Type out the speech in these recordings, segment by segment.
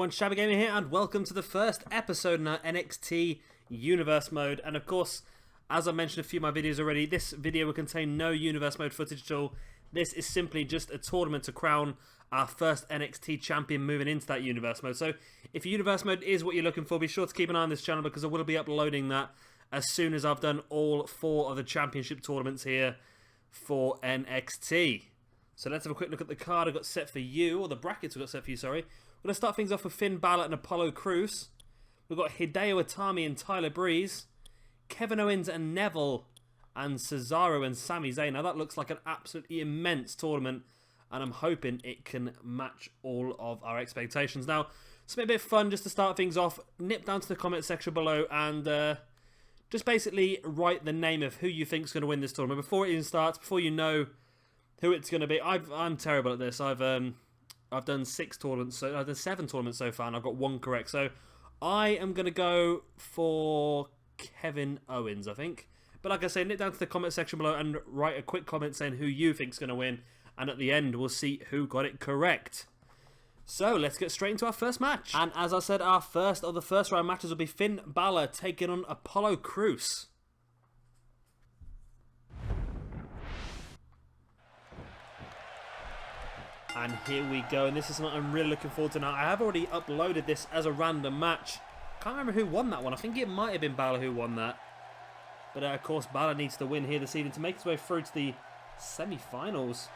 everyone, Shabby Gamer here, and welcome to the first episode in our NXT Universe Mode. And of course, as I mentioned in a few of my videos already, this video will contain no Universe Mode footage at all. This is simply just a tournament to crown our first NXT champion moving into that Universe Mode. So if Universe Mode is what you're looking for, be sure to keep an eye on this channel because I will be uploading that as soon as I've done all 4 of the championship tournaments here for NXT. So let's have a quick look at the card I've got set for you, or the brackets I've got set for you, sorry. We're going to start things off with Finn Balor and Apollo Crews. We've got Hideo Itami and Tyler Breeze, Kevin Owens and Neville, and Cesaro and Sami Zayn. Now that looks like an absolutely immense tournament, and I'm hoping it can match all of our expectations. Now, it's been a bit of fun just to start things off. Nip down to the comment section below and just basically write the name of who you think is going to win this tournament. Before it even starts, before you know who it's going to be. I'm terrible at this. I've done 6 tournaments, so I've done 7 tournaments so far, and I've got 1 correct. So I am going to go for Kevin Owens, I think. But like I say, nip down to the comment section below and write a quick comment saying who you think's going to win, and at the end we'll see who got it correct. So let's get straight into our first match. And as I said, our first of the first round matches will be Finn Balor taking on Apollo Crews. And here we go, and this is something I'm really looking forward to now. I have already uploaded this as a random match. Can't remember who won that one. I think it might have been Balor who won that. But of course, Balor needs to win here this evening to make his way through to the semi-finals.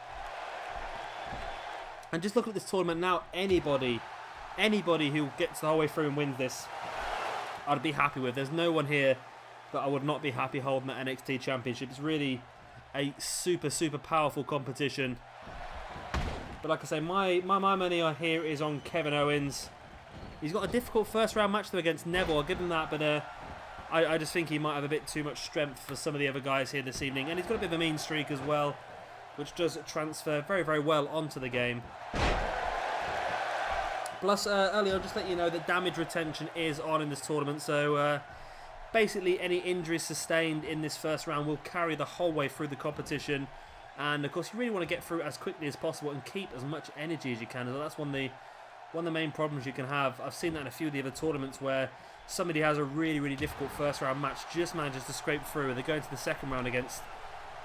And just look at this tournament now. Anybody who gets the whole way through and wins this, I'd be happy with. There's no one here that I would not be happy holding that NXT Championship. It's really a super powerful competition. But like I say, my money here is on Kevin Owens. He's got a difficult first round match though against Neville, I'll give him that, but I just think he might have a bit too much strength for some of the other guys here this evening. And he's got a bit of a mean streak as well, which does transfer very well onto the game. Plus, earlier I'll just let you know that damage retention is on in this tournament, so basically any injuries sustained in this first round will carry the whole way through the competition. And of course, you really want to get through as quickly as possible and keep as much energy as you can. That's one of the main problems you can have. I've seen that in a few of the other tournaments where somebody has a really difficult first round match, just manages to scrape through, and they go into the second round against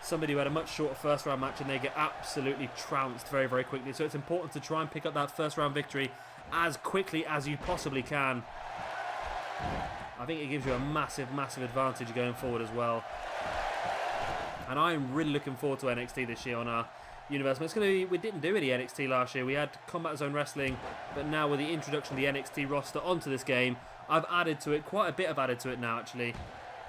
somebody who had a much shorter first round match and they get absolutely trounced very quickly. So it's important to try and pick up that first round victory as quickly as you possibly can. I think it gives you a massive advantage going forward as well. And I'm really looking forward to NXT this year on our Universe. It's going to be, we didn't do any NXT last year. We had Combat Zone Wrestling, but now with the introduction of the NXT roster onto this game, I've added to it, quite a bit I've added to it now actually.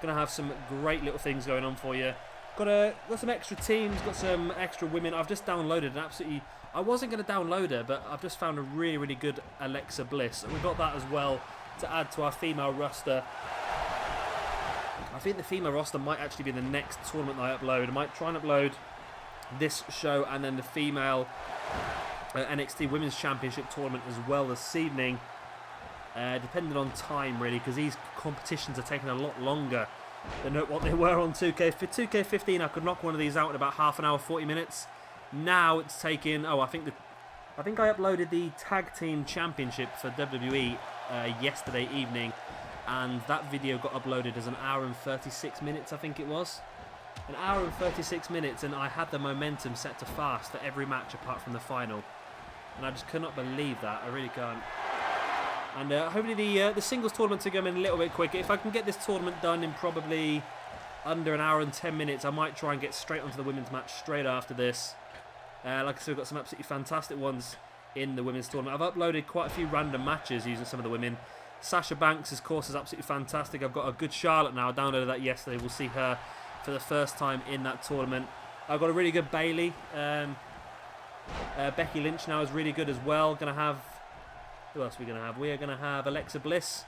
Going to have some great little things going on for you. Got some extra teams, got some extra women. I've just downloaded an absolutely, I wasn't going to download her, but I've just found a really good Alexa Bliss. And we've got that as well to add to our female roster. I think the female roster might actually be the next tournament I upload. I might try and upload this show and then the female NXT Women's Championship tournament as well this evening. Depending on time really, because these competitions are taking a lot longer than what they were on 2K. For 2K15 I could knock one of these out in about half an hour, 40 minutes. Now it's taking, I think I uploaded the Tag Team Championship for WWE yesterday evening. And that video got uploaded as an hour and 36 minutes, I think it was. An hour and 36 minutes, and I had the momentum set to fast for every match apart from the final. And I just could not believe that. I really can't. And hopefully the singles tournament to go in a little bit quicker. If I can get this tournament done in probably under an hour and 10 minutes, I might try and get straight onto the women's match straight after this. Like I said, we've got some absolutely fantastic ones in the women's tournament. I've uploaded quite a few random matches using some of the women. Sasha Banks, of course, is absolutely fantastic. I've got a good Charlotte now. I downloaded that yesterday. We'll see her for the first time in that tournament. I've got a really good Bayley. Becky Lynch now is really good as well. Gonna have, who else are we gonna have? We are gonna have Alexa Bliss,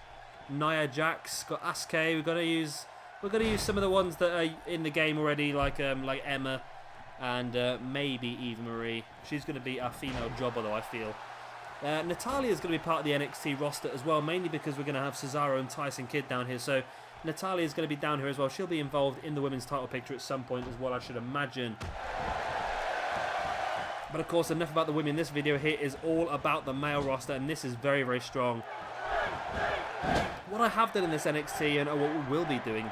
Nia Jax, got Asuka. We're gonna use some of the ones that are in the game already, like Emma and maybe Eva Marie. She's gonna be our female jobber though, I feel. Natalya is going to be part of the NXT roster as well, mainly because we're going to have Cesaro and Tyson Kidd down here. So Natalya is going to be down here as well. She'll be involved in the women's title picture at some point as well, I should imagine. But of course, enough about the women. This video here is all about the male roster, and this is very, very strong. What I have done in this NXT, and what we will be doing,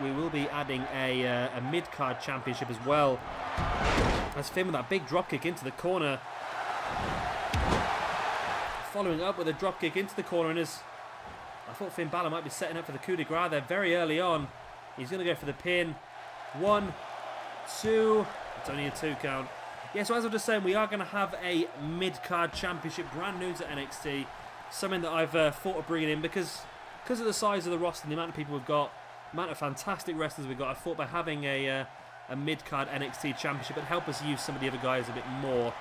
we will be adding a mid-card championship as well. As Finn with that big dropkick into the corner. Following up with a dropkick into the corner, and I thought Finn Balor might be setting up for the coup de grace there very early on. He's going to go for the pin. 1, 2. It's only a 2 count. Yeah, so as I was just saying, we are going to have a mid-card championship, brand new to NXT. Something that I've thought of bringing in because of the size of the roster and the amount of people we've got, the amount of fantastic wrestlers we've got. I thought by having a mid-card NXT championship would help us use some of the other guys a bit more.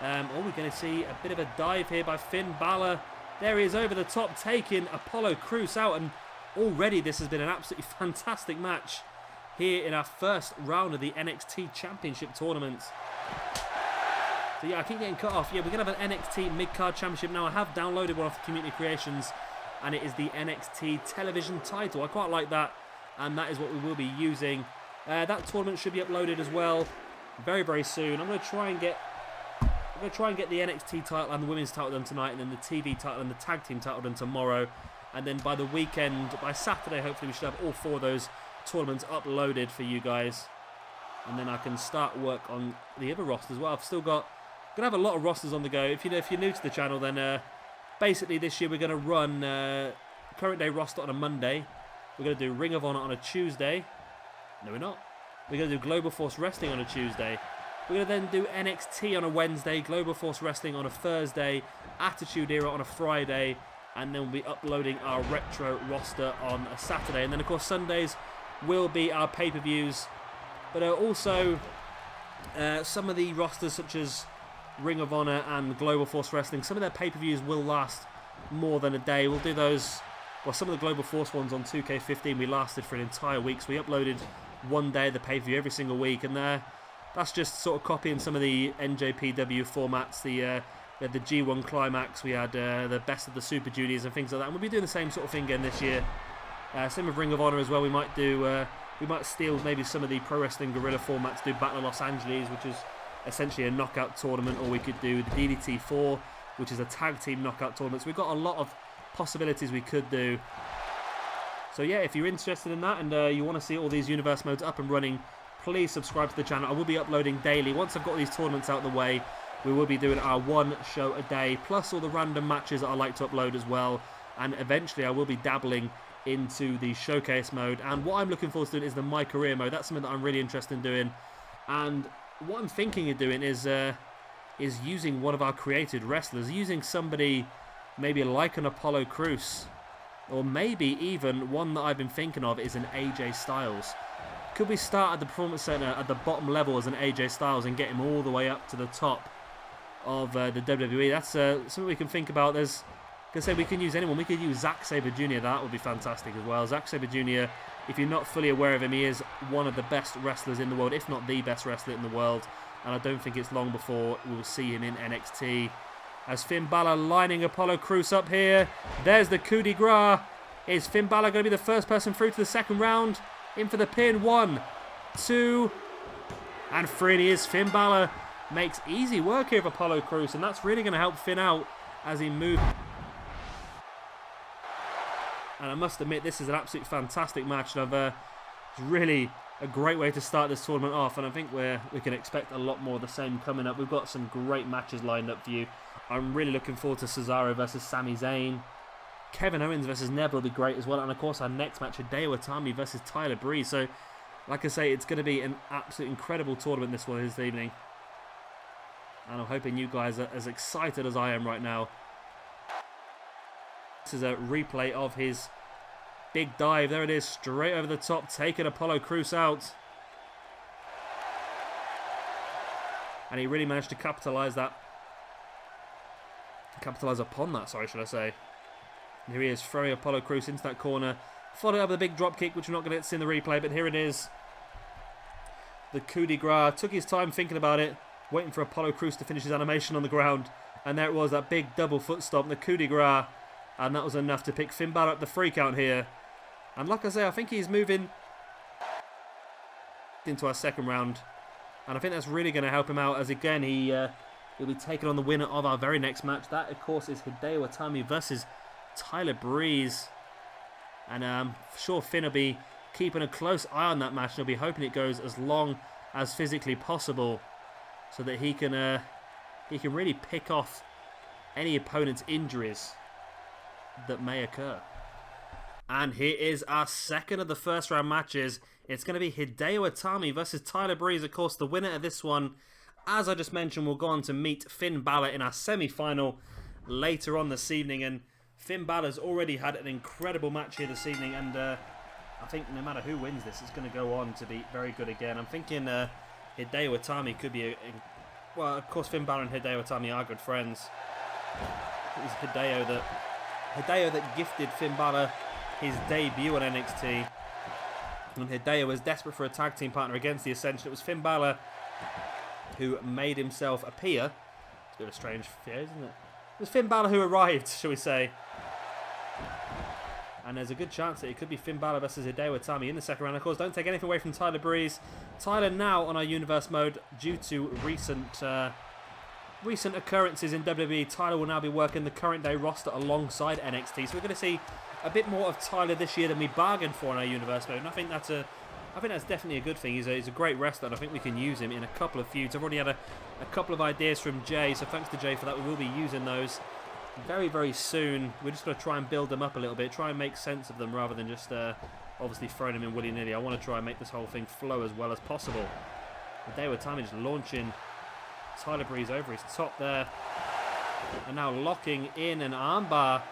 We're going to see a bit of a dive here by Finn Balor. There he is over the top, taking Apollo Crews out, and already this has been an absolutely fantastic match here in our first round of the NXT Championship Tournament. So yeah, I keep getting cut off. Yeah, we're going to have an NXT mid-card championship now. I have downloaded one off Community Creations, and it is the NXT television title. I quite like that, and that is what we will be using. That tournament should be uploaded as well very, very soon. I'm going to try and get the NXT title and the women's title done tonight, and then the TV title and the tag team title done tomorrow. And then by the weekend, by Saturday, hopefully we should have all 4 of those tournaments uploaded for you guys. And then I can start work on the other rosters as well. I've still got... Gonna have a lot of rosters on the go. If you're new to the channel, then basically this year we're gonna run current day roster on a Monday. We're gonna do Ring of Honor on a Tuesday. No, we're not. We're gonna do Global Force Wrestling on a Tuesday. We're gonna then do NXT on a Wednesday, Global Force Wrestling on a Thursday, Attitude Era on a Friday, and then we'll be uploading our retro roster on a Saturday. And then of course Sundays will be our pay-per-views, but also some of the rosters such as Ring of Honor and Global Force Wrestling, some of their pay-per-views will last more than a day. We'll do those, well, some of the Global Force ones on 2K15 we lasted for an entire week, so we uploaded one day of the pay-per-view every single week, and that's just sort of copying some of the NJPW formats. We had the G1 Climax, we had the Best of the Super Juniors and things like that, and we'll be doing the same sort of thing again this year. Same with Ring of Honor as well. We might do, we might steal maybe some of the Pro Wrestling Guerrilla formats, do Battle of Los Angeles, which is essentially a knockout tournament, or we could do the DDT4, which is a tag team knockout tournament. So we've got a lot of possibilities we could do. So yeah, if you're interested in that and you want to see all these universe modes up and running, please subscribe to the channel. I will be uploading daily. Once I've got these tournaments out of the way, we will be doing our 1 show a day, plus all the random matches that I like to upload as well. And eventually I will be dabbling into the showcase mode. And what I'm looking forward to doing is the My Career mode. That's something that I'm really interested in doing. And what I'm thinking of doing is using one of our created wrestlers, using somebody maybe like an Apollo Crews, or maybe even one that I've been thinking of is an AJ Styles. Could we start at the Performance Center at the bottom level as an AJ Styles and get him all the way up to the top of the WWE? That's something we can think about. There's, like I say, we can use anyone. We could use Zack Sabre Jr. That would be fantastic as well. Zack Sabre Jr., if you're not fully aware of him, he is one of the best wrestlers in the world, if not the best wrestler in the world. And I don't think it's long before we will see him in NXT. As Finn Balor lining Apollo Crews up here. There's the coup de grace. Is Finn Balor going to be the first person through to the second round? In for the pin. 1, 2, and 3. And he is. Finn Balor makes easy work here of Apollo Crews, and that's really going to help Finn out as he moves. And I must admit, this is an absolutely fantastic match. And it's really a great way to start this tournament off. And I think we can expect a lot more of the same coming up. We've got some great matches lined up for you. I'm really looking forward to Cesaro versus Sami Zayn. Kevin Owens versus Neville will be great as well. And of course, our next match, Hideo Itami versus Tyler Breeze. So, like I say, it's going to be an absolutely incredible tournament this evening. And I'm hoping you guys are as excited as I am right now. This is a replay of his big dive. There it is, straight over the top, taking Apollo Crews out. And he really managed to capitalize upon that, sorry, should I say. And here he is, throwing Apollo Crews into that corner. Followed up with a big drop kick, which we're not going to get to see in the replay, but here it is. The coup de grace. Took his time thinking about it, waiting for Apollo Crews to finish his animation on the ground. And there it was, that big double foot stomp, the coup de grace. And that was enough to pick Finn Balor up the 3 count here. And like I say, I think he's moving into our second round. And I think that's really going to help him out, as again, he'll be taking on the winner of our very next match. That, of course, is Hideo Itami versus Tyler Breeze. And I'm sure Finn will be keeping a close eye on that match. And he'll be hoping it goes as long as physically possible, so that he can really pick off any opponent's injuries that may occur. And here is our second of the first round matches. It's going to be Hideo Itami versus Tyler Breeze. Of course, the winner of this one, as I just mentioned, will go on to meet Finn Balor in our semi-final later on this evening. And Finn Balor's already had an incredible match here this evening, and I think no matter who wins this, it's going to go on to be very good again. I'm thinking Hideo Itami could be well, of course, Finn Balor and Hideo Itami are good friends. It was Hideo that gifted Finn Balor his debut on NXT. When Hideo was desperate for a tag team partner against the Ascension, it was Finn Balor who made himself appear. It's a bit of a strange fear, isn't it? It was Finn Balor who arrived, shall we say. And there's a good chance that it could be Finn Balor versus Hideo Itami in the second round. Of course, don't take anything away from Tyler Breeze. Tyler now on our Universe mode due to recent occurrences in WWE. Tyler will now be working the current day roster alongside NXT. So we're going to see a bit more of Tyler this year than we bargained for on our Universe mode. And I think that's definitely a good thing. He's a great wrestler, and I think we can use him in a couple of feuds. I've already had a couple of ideas from Jay, so thanks to Jay for that. We will be using those very, very soon. We're just going to try and build them up a little bit, try and make sense of them rather than just obviously throwing them in willy-nilly. I want to try and make this whole thing flow as well as possible. Hideo Itami just launching Tyler Breeze over his top there, and now locking in an armbar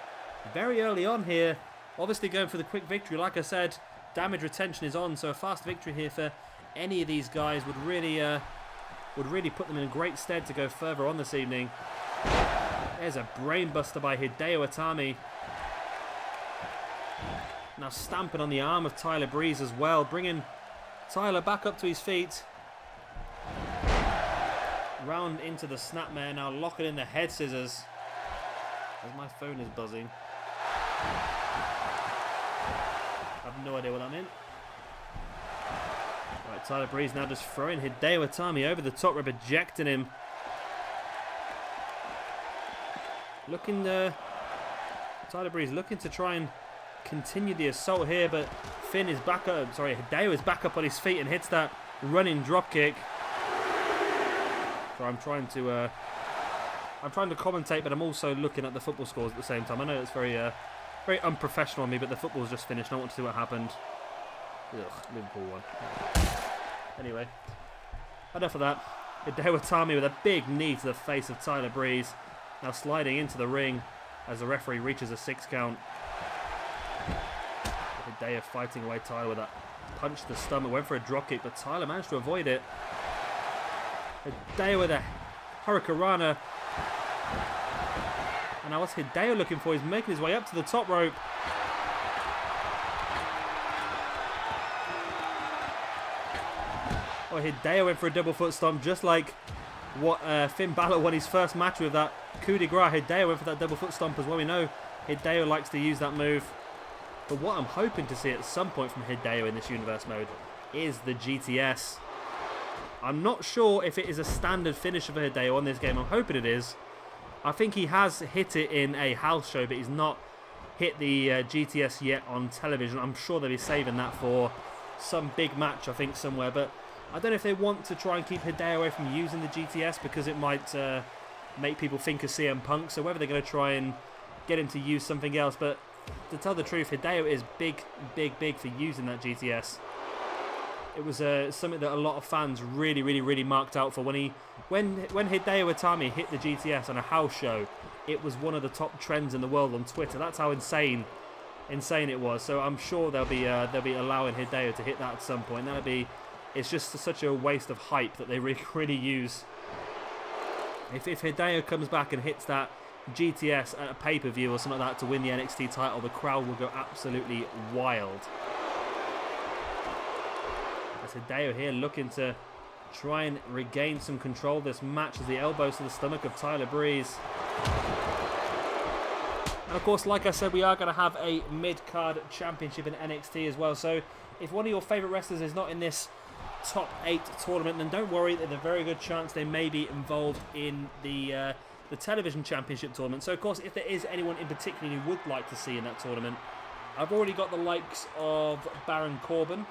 very early on here. Obviously going for the quick victory. Like I said, damage retention is on, so a fast victory here for any of these guys would really put them in great stead to go further on this evening. There's a brainbuster by Hideo Itami. Now stamping on the arm of Tyler Breeze as well, bringing Tyler back up to his feet. Round into the snapmare, now locking in the head scissors. As my phone is buzzing. I have no idea what that meant. Right, Tyler Breeze now just throwing Hideo Itami over the top rope, ejecting him. Tyler Breeze looking to try and continue the assault here, but Hideo is back up on his feet and hits that running drop kick. So I'm trying to commentate, but I'm also looking at the football scores at the same time. I know it's very unprofessional on me, but the football's just finished. I want to see what happened. Ugh, Liverpool won. Anyway, enough of that. Hideo Itami with a big knee to the face of Tyler Breeze. Now sliding into the ring as the referee reaches a 6 count. Hideo fighting away Tyler with that punch to the stomach. Went for a drop kick, but Tyler managed to avoid it. Hideo with a Hurricanrana. And now what's Hideo looking for? He's making his way up to the top rope. Oh, Hideo went for a double foot stomp, just like what Finn Balor won his first match with, that coup de grace. Hideo went for that double foot stomp as well. We know Hideo likes to use that move. But what I'm hoping to see at some point from Hideo in this Universe mode is the GTS. I'm not sure if it is a standard finisher for Hideo on this game. I'm hoping it is. I think he has hit it in a house show, but he's not hit the GTS yet on television. I'm sure they'll be saving that for some big match, I think, somewhere. But I don't know if they want to try and keep Hideo away from using the GTS because it might make people think of CM Punk. So whether they're going to try and get him to use something else. But to tell the truth, Hideo is big for using that GTS. It was something that a lot of fans really marked out for. When Hideo Itami hit the GTS on a house show, it was one of the top trends in the world on Twitter. That's how insane it was. So I'm sure they'll be allowing Hideo to hit that at some point. It's just such a waste of hype that they really use. If Hideo comes back and hits that GTS at a pay-per-view or something like that to win the NXT title, the crowd will go absolutely wild. As Hideo here looking to try and regain some control of this match as the elbows to the stomach of Tyler Breeze. And of course, like I said, we are going to have a mid-card championship in NXT as well. So if one of your favourite wrestlers is not in this top 8 tournament, then don't worry, there's a very good chance they may be involved in the television championship tournament. So of course, if there is anyone in particular you would like to see in that tournament, I've already got the likes of Baron Corbin,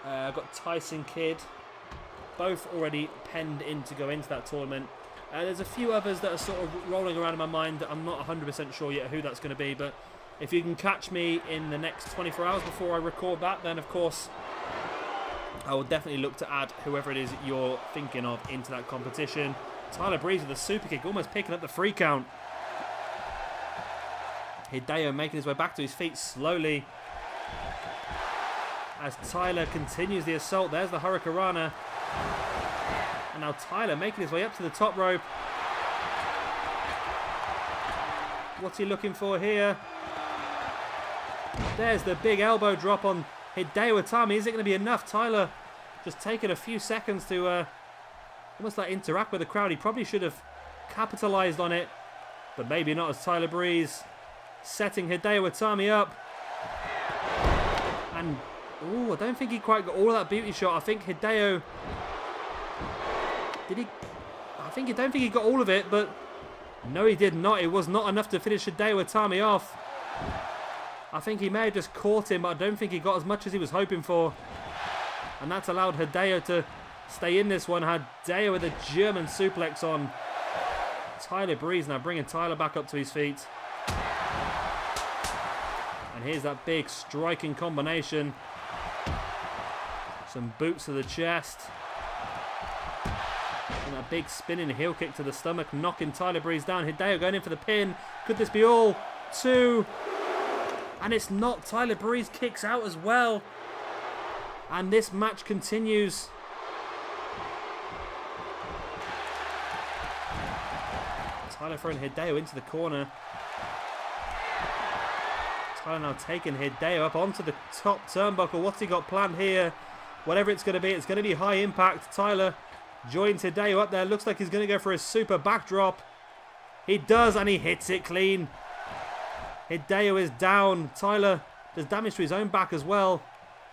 I've got Tyson Kidd, both already penned in to go into that tournament. There's a few others that are sort of rolling around in my mind that I'm not 100% sure yet who that's going to be, but if you can catch me in the next 24 hours before I record that, then of course I will definitely look to add whoever it is you're thinking of into that competition. Tyler Breeze with a super kick, almost picking up the free count. Hideo making his way back to his feet slowly as Tyler continues the assault. There's the Hurricanrana. And now Tyler making his way up to the top rope. What's he looking for here? There's the big elbow drop on Hideo Itami. Is it going to be enough? Tyler just taking a few seconds to almost like interact with the crowd. He probably should have capitalized on it, but maybe not, as Tyler Breeze setting Hideo Itami up. And I don't think he quite got all of that beauty shot. I think Hideo... Did he? I don't think he got all of it, but no, he did not. It was not enough to finish Hideo Itami off. I think he may have just caught him, but I don't think he got as much as he was hoping for. And that's allowed Hideo to stay in this one. Hideo with a German suplex on Tyler Breeze, now bringing Tyler back up to his feet. And here's that big striking combination. Some boots to the chest. And a big spinning heel kick to the stomach, knocking Tyler Breeze down. Hideo going in for the pin. Could this be all? 2. And it's not. Tyler Breeze kicks out as well. And this match continues. Tyler throwing Hideo into the corner. Tyler now taking Hideo up onto the top turnbuckle. What's he got planned here? Whatever it's going to be high impact. Tyler joins Hideo up there. Looks like he's going to go for a super backdrop. He does, and he hits it clean. Hideo is down. Tyler does damage to his own back as well.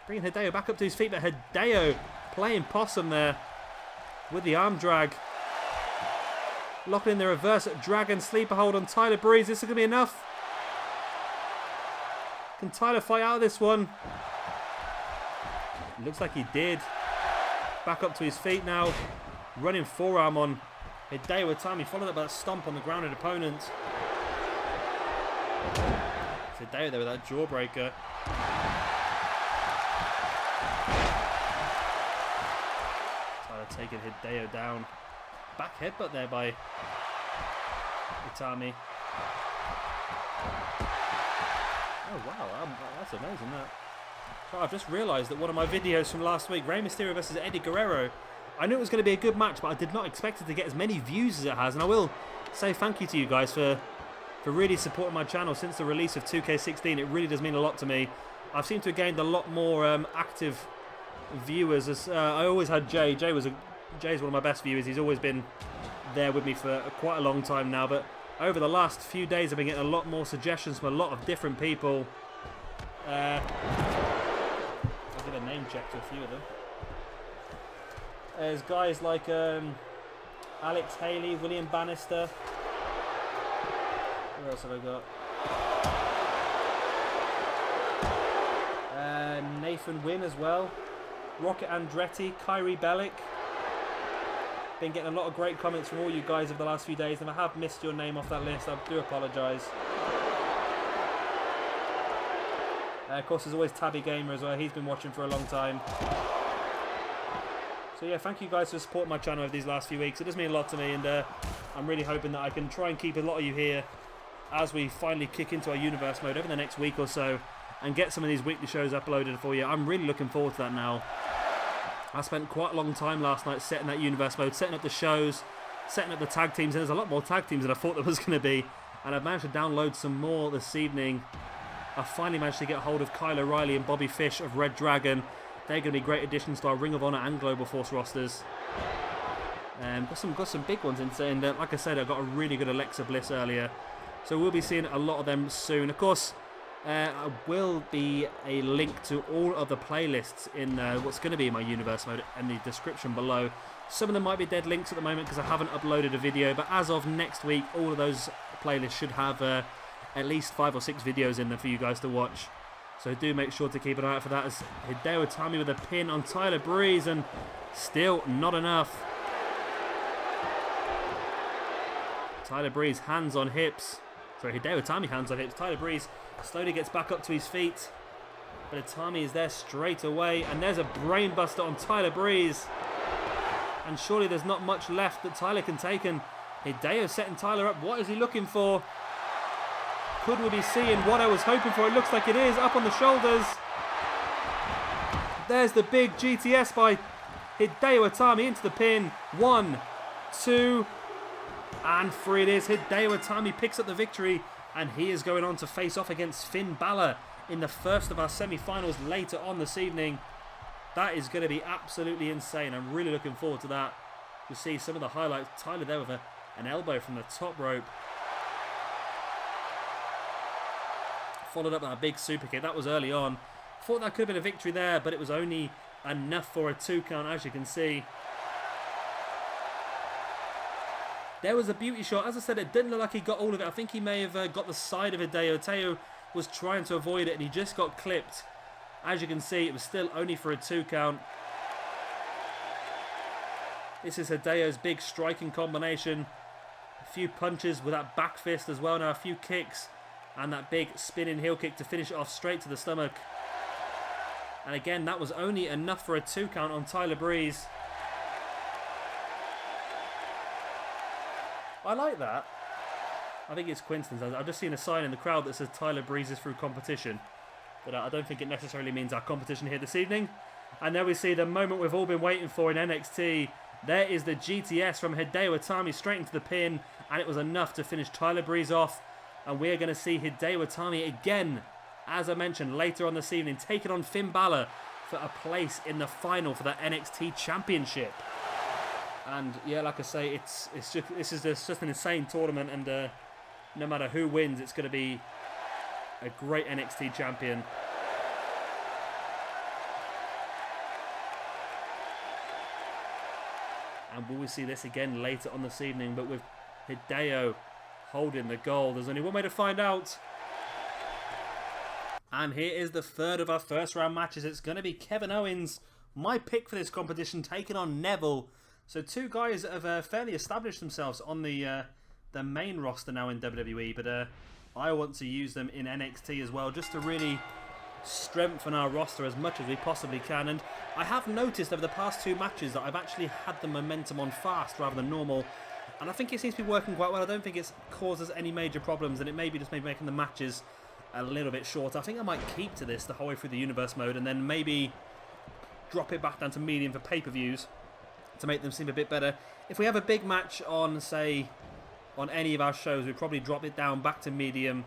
Bringing Hideo back up to his feet, but Hideo playing possum there with the arm drag. Locking in the reverse dragon sleeper hold on Tyler Breeze. This is going to be enough. Can Tyler fight out of this one? Looks like he did. Back up to his feet now. Running forearm on Hideo Itami. Followed up by that stomp on the grounded opponent. It's Hideo there with that jawbreaker. Tyler taking Hideo down. Back headbutt there by Itami. Oh wow, that's amazing that. Oh, I've just realised that one of my videos from last week, Rey Mysterio versus Eddie Guerrero, I knew it was going to be a good match, but I did not expect it to get as many views as it has. And I will say thank you to you guys for really supporting my channel since the release of 2K16. It really does mean a lot to me. I've seemed to have gained a lot more active viewers. As I always had Jay. Jay's one of my best viewers. He's always been there with me for quite a long time now. But over the last few days, I've been getting a lot more suggestions from a lot of different people. I'll give a name check to a few of them. There's guys like Alex Haley, William Bannister. Where else have I got? Nathan Wynn as well. Rocket Andretti, Kyrie Bellick. Been getting a lot of great comments from all you guys over the last few days, and I have missed your name off that list. I do apologise. Of course, there's always Tabby Gamer as well. He's been watching for a long time. So yeah, thank you guys for supporting my channel over these last few weeks. It does mean a lot to me, and I'm really hoping that I can try and keep a lot of you here as we finally kick into our universe mode over the next week or so and get some of these weekly shows uploaded for you. I'm really looking forward to that now. I spent quite a long time last night setting that universe mode, setting up the shows, setting up the tag teams, and there's a lot more tag teams than I thought there was going to be. And I've managed to download some more this evening. I finally managed to get hold of Kyle O'Reilly and Bobby Fish of Red Dragon. They're going to be great additions to our Ring of Honor and Global Force rosters. Got some big ones in there. And like I said, I got a really good Alexa Bliss earlier. So we'll be seeing a lot of them soon. Of course, will be a link to all of the playlists in what's going to be my universe mode in the description below. Some of them might be dead links at the moment because I haven't uploaded a video, but as of next week, all of those playlists should have at least 5 or 6 videos in them for you guys to watch. So do make sure to keep an eye out for that, as Hideo Itami with a pin on Tyler Breeze, and still not enough. Tyler Breeze, hands on hips. Sorry, Hideo Itami, hands on hips. Tyler Breeze slowly gets back up to his feet, but Itami is there straight away, and there's a brainbuster on Tyler Breeze. And surely there's not much left that Tyler can take, and Hideo setting Tyler up. What is he looking for? Could we be seeing what I was hoping for? It looks like it is, up on the shoulders. There's the big GTS by Hideo Itami into the pin. 1, 2, and 3 it is. Hideo Itami picks up the victory, and he is going on to face off against Finn Balor in the first of our semi-finals later on this evening. That is going to be absolutely insane. I'm really looking forward to that. You'll see some of the highlights. Tyler there with an elbow from the top rope. Followed up with a big super kick. That was early on. Thought that could have been a victory there, but it was only enough for a 2 count, as you can see. There was a beauty shot. As I said, it didn't look like he got all of it. I think he may have got the side of Hideo. Hideo was trying to avoid it, and he just got clipped. As you can see, it was still only for a 2 count. This is Hideo's big striking combination. A few punches with that back fist as well. Now a few kicks and that big spinning heel kick to finish it off straight to the stomach. And again, that was only enough for a 2 count on Tyler Breeze. I like that. I think it's coincidence. I've just seen a sign in the crowd that says Tyler Breeze is through competition. But I don't think it necessarily means our competition here this evening. And there we see the moment we've all been waiting for in NXT. There is the GTS from Hideo Itami straight into the pin. And it was enough to finish Tyler Breeze off. And we're going to see Hideo Itami again, as I mentioned, later on this evening, taking on Finn Balor for a place in the final for that NXT Championship. And yeah, like I say, this is just an insane tournament, and no matter who wins, it's going to be a great NXT champion. And will we see this again later on this evening, but with Hideo holding the gold? There's only one way to find out. And here is the third of our first round matches. It's going to be Kevin Owens, my pick for this competition, taking on Neville. So 2 guys that have fairly established themselves on the main roster now in WWE, but I want to use them in NXT as well, just to really strengthen our roster as much as we possibly can. And I have noticed over the past 2 matches that I've actually had the momentum on fast rather than normal, and I think it seems to be working quite well. I don't think it causes any major problems, and it may be just maybe making the matches a little bit shorter. I think I might keep to this the whole way through the universe mode, and then maybe drop it back down to medium for pay-per-views to make them seem a bit better. If we have a big match on, say, on any of our shows, we'd probably drop it down back to medium.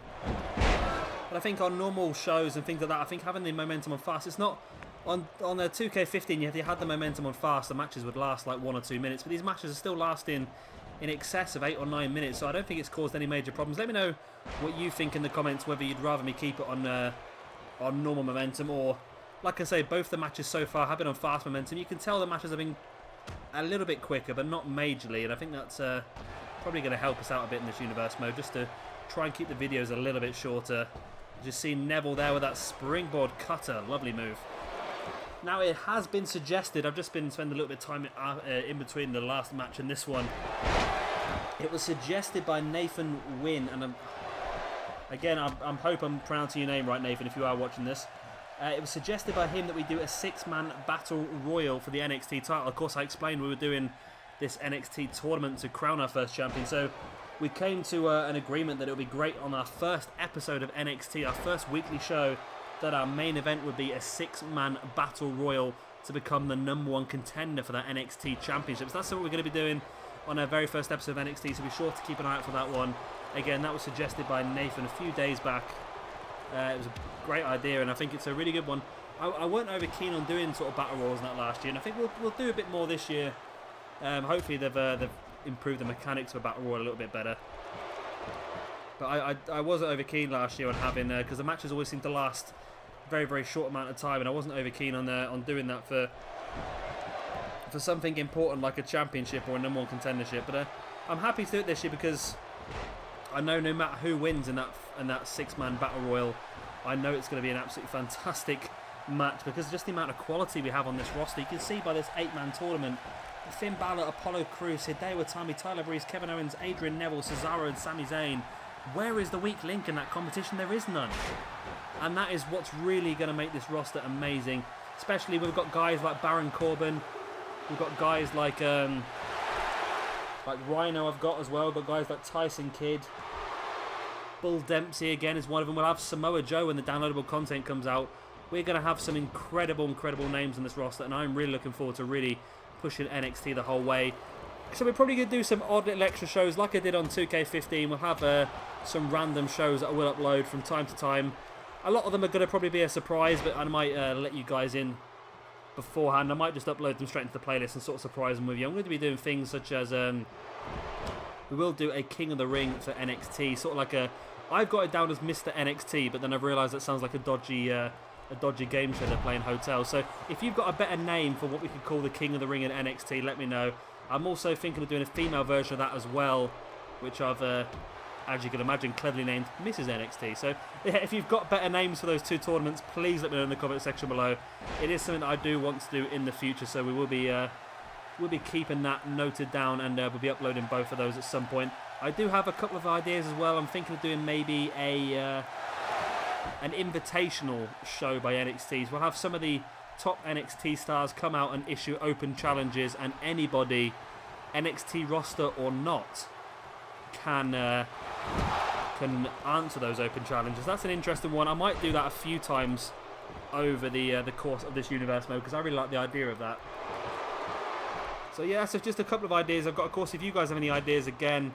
But I think on normal shows and things like that, I think having the momentum on fast, it's not on the 2K15. If you had the momentum on fast, the matches would last like 1 or 2 minutes, but these matches are still lasting in excess of 8 or 9 minutes, so I don't think it's caused any major problems. Let me know what you think in the comments, whether you'd rather me keep it on normal momentum, or, like I say, both the matches so far have been on fast momentum. You can tell the matches have been a little bit quicker, but not majorly, and I think that's probably going to help us out a bit in this universe mode, just to try and keep the videos a little bit shorter. Just see Neville there with that springboard cutter, lovely move. Now it has been suggested, I've just been spending a little bit of time in between the last match and this one. It was suggested by Nathan Wynn, and I hope I'm pronouncing your name right, Nathan, if you are watching this. It was suggested by him that we do a 6-man battle royal for the NXT title. Of course, I explained we were doing this NXT tournament to crown our first champion, so we came to an agreement that it would be great on our first episode of NXT, our first weekly show, that our main event would be a 6-man battle royal to become the #1 contender for that NXT championship. So that's what we're going to be doing on our very first episode of NXT, so be sure to keep an eye out for that one. Again, that was suggested by Nathan a few days back. It was a great idea, and I think it's a really good one. I weren't over keen on doing sort of battle royals and that last year, and I think we'll do a bit more this year. Hopefully they've improved the mechanics of a battle royal a little bit better. But I wasn't over keen last year on having, because the matches always seem to last very, very short amount of time, and I wasn't over keen on doing that for something important like a championship or a number one contendership. But I'm happy to do it this year because I know no matter who wins in that six-man battle royal, I know it's going to be an absolutely fantastic match because of just the amount of quality we have on this roster. You can see by this 8-man tournament, Finn Balor, Apollo Crews, Hideo Itami, Tyler Breeze, Kevin Owens, Adrian Neville, Cesaro and Sami Zayn. Where is the weak link in that competition? There is none. And that is what's really going to make this roster amazing. Especially we've got guys like Baron Corbin. We've got guys like Rhino I've got as well. We've got guys like Tyson Kidd. Bull Dempsey again is one of them. We'll have Samoa Joe when the downloadable content comes out. We're going to have some incredible names in this roster. And I'm really looking forward to really pushing NXT the whole way. So we're probably going to do some odd little extra shows like I did on 2K15. We'll have some random shows that I will upload from time to time. A lot of them are going to probably be a surprise, but I might let you guys in beforehand. I might just upload them straight into the playlist and sort of surprise them with you. I'm going to be doing things such as we will do a King of the Ring for NXT, sort of like I've got it down as Mr. NXT, but then I've realised that sounds like a dodgy game show they're playing hotel. So if you've got a better name for what we could call the King of the Ring in NXT, let me know. I'm also thinking of doing a female version of that as well, which I've, as you can imagine, cleverly named Mrs. NXT. So yeah, if you've got better names for those two tournaments, please let me know in the comment section below. It is something that I do want to do in the future, so we will be keeping that noted down, and we'll be uploading both of those at some point. I do have a couple of ideas as well. I'm thinking of doing maybe an invitational show by NXT. So we'll have some of the top NXT stars come out and issue open challenges, and anybody, NXT roster or not, can answer those open challenges. That's an interesting one. I might do that a few times over the course of this universe mode because I really like the idea of that. So yeah, so just a couple of ideas I've got. Of course, if you guys have any ideas, again,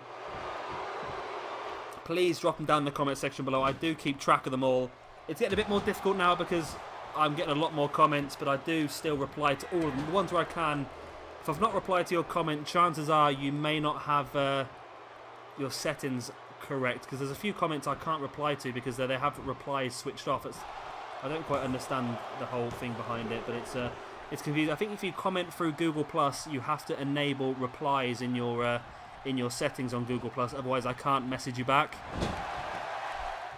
please drop them down in the comment section below. I do keep track of them all. It's getting a bit more difficult now because I'm getting a lot more comments, but I do still reply to all of them. The ones where I can. If I've not replied to your comment, chances are you may not have your settings correct, because there's a few comments I can't reply to because they have replies switched off. I don't quite understand the whole thing behind it, but it's confusing. I think if you comment through Google+, you have to enable replies in your settings on Google+, otherwise I can't message you back.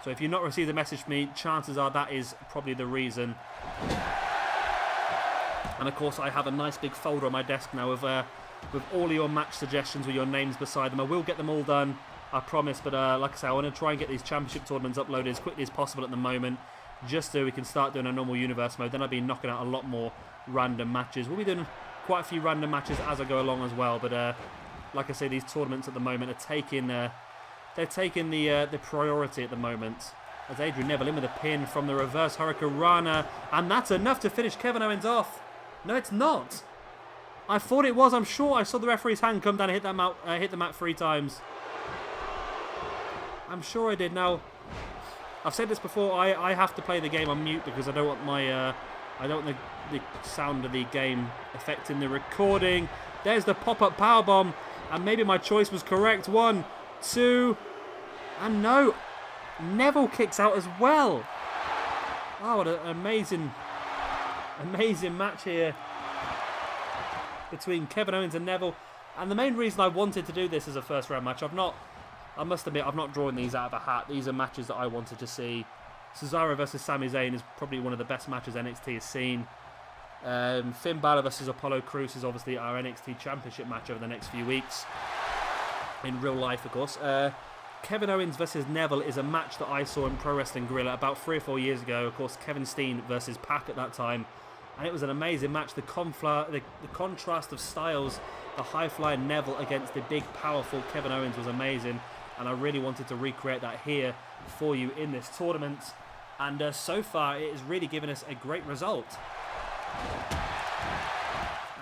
So if you've not received a message from me, chances are that is probably the reason. And of course I have a nice big folder on my desk now with all your match suggestions with your names beside them. I will get them all done, I promise, but like I say, I want to try and get these championship tournaments uploaded as quickly as possible at the moment, just so we can start doing a normal universe mode. Then I'll be knocking out a lot more random matches. We'll be doing quite a few random matches as I go along as well, but like I say, these tournaments at the moment are taking the priority at the moment. As Adrian Neville in with a pin from the reverse Hurricane Rana, and that's enough to finish Kevin Owens off. No, it's not. I thought it was. I'm sure I saw the referee's hand come down and hit the mat 3 times. I'm sure I did. Now, I've said this before. I have to play the game on mute because I don't want my I don't want the sound of the game affecting the recording. There's the pop-up powerbomb, and maybe my choice was correct. 1, 2, and no, Neville kicks out as well. Oh, what an amazing match here between Kevin Owens and Neville. And the main reason I wanted to do this as a first round match, I must admit, I've not drawn these out of a hat. These are matches that I wanted to see. Cesaro versus Sami Zayn is probably one of the best matches NXT has seen. Finn Balor versus Apollo Crews is obviously our NXT Championship match over the next few weeks. In real life, of course. Kevin Owens versus Neville is a match that I saw in Pro Wrestling Guerrilla about 3 or 4 years ago. Of course, Kevin Steen versus Pac at that time. And it was an amazing match. The contrast of styles, the high-flying Neville against the big, powerful Kevin Owens was amazing. And I really wanted to recreate that here for you in this tournament. And so far, it has really given us a great result.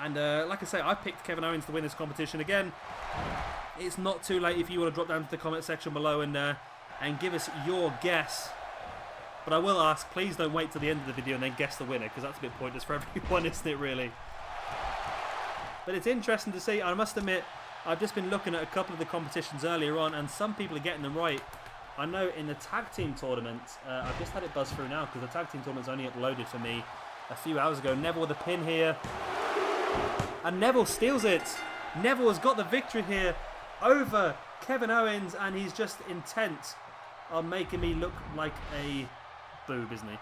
And like I say, I picked Kevin Owens to win this competition again. It's not too late if you want to drop down to the comment section below and give us your guess. But I will ask, please don't wait till the end of the video and then guess the winner, because that's a bit pointless for everyone, isn't it, really? But it's interesting to see. I must admit, I've just been looking at a couple of the competitions earlier on, and some people are getting them right. I know in the tag team tournament, I've just had it buzz through now because the tag team tournament's only uploaded for me a few hours ago. Neville with a pin here. And Neville steals it. Neville has got the victory here over Kevin Owens, and he's just intent on making me look like a boob, isn't he?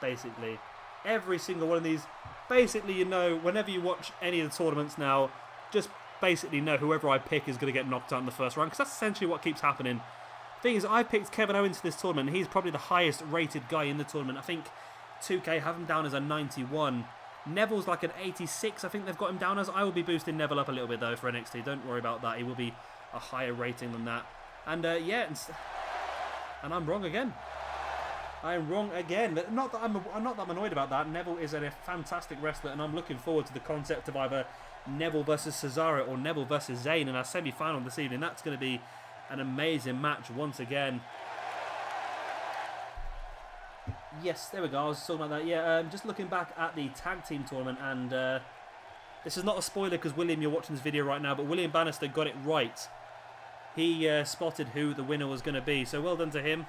Basically. Every single one of these. Basically, you know, whenever you watch any of the tournaments now, just basically know whoever I pick is going to get knocked out in the first round, because that's essentially what keeps happening. The thing is, I picked Kevin Owens for this tournament, and he's probably the highest rated guy in the tournament. I think 2K have him down as a 91. Neville's like an 86, I think they've got him down as. I will be boosting Neville up a little bit, though, for NXT. Don't worry about that. He will be a higher rating than that. And, yeah, and I'm wrong again. I am wrong again. Not that I'm annoyed about that. Neville is a fantastic wrestler, and I'm looking forward to the concept of either Neville versus Cesaro or Neville versus Zayn in our semi-final this evening. That's going to be an amazing match once again. Yes, there we go. I was talking about that. Yeah, just looking back at the tag team tournament, and this is not a spoiler because William, you're watching this video right now, but William Bannister got it right. He spotted who the winner was going to be, so well done to him.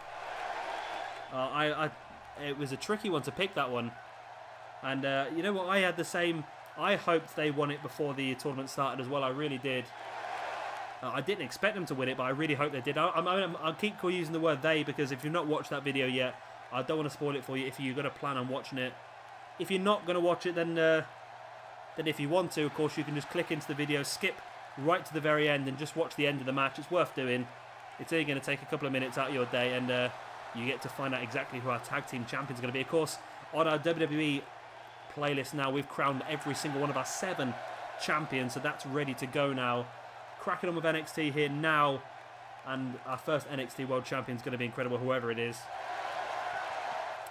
It was a tricky one to pick, that one, and you know what? I had the same. I hoped they won it before the tournament started as well. I really did. I didn't expect them to win it, but I really hope they did. I'll keep using the word they because if you've not watched that video yet, I don't want to spoil it for you if you've got a plan on watching it. If you're not going to watch it, then if you want to, of course, you can just click into the video, skip right to the very end and just watch the end of the match. It's worth doing. It's only going to take a couple of minutes out of your day, and you get to find out exactly who our tag team champions are going to be. Of course, on our WWE playlist now, we've crowned every single one of our 7 champions, so that's ready to go now. Cracking on with NXT here now, and our first NXT World Champion is going to be incredible, whoever it is.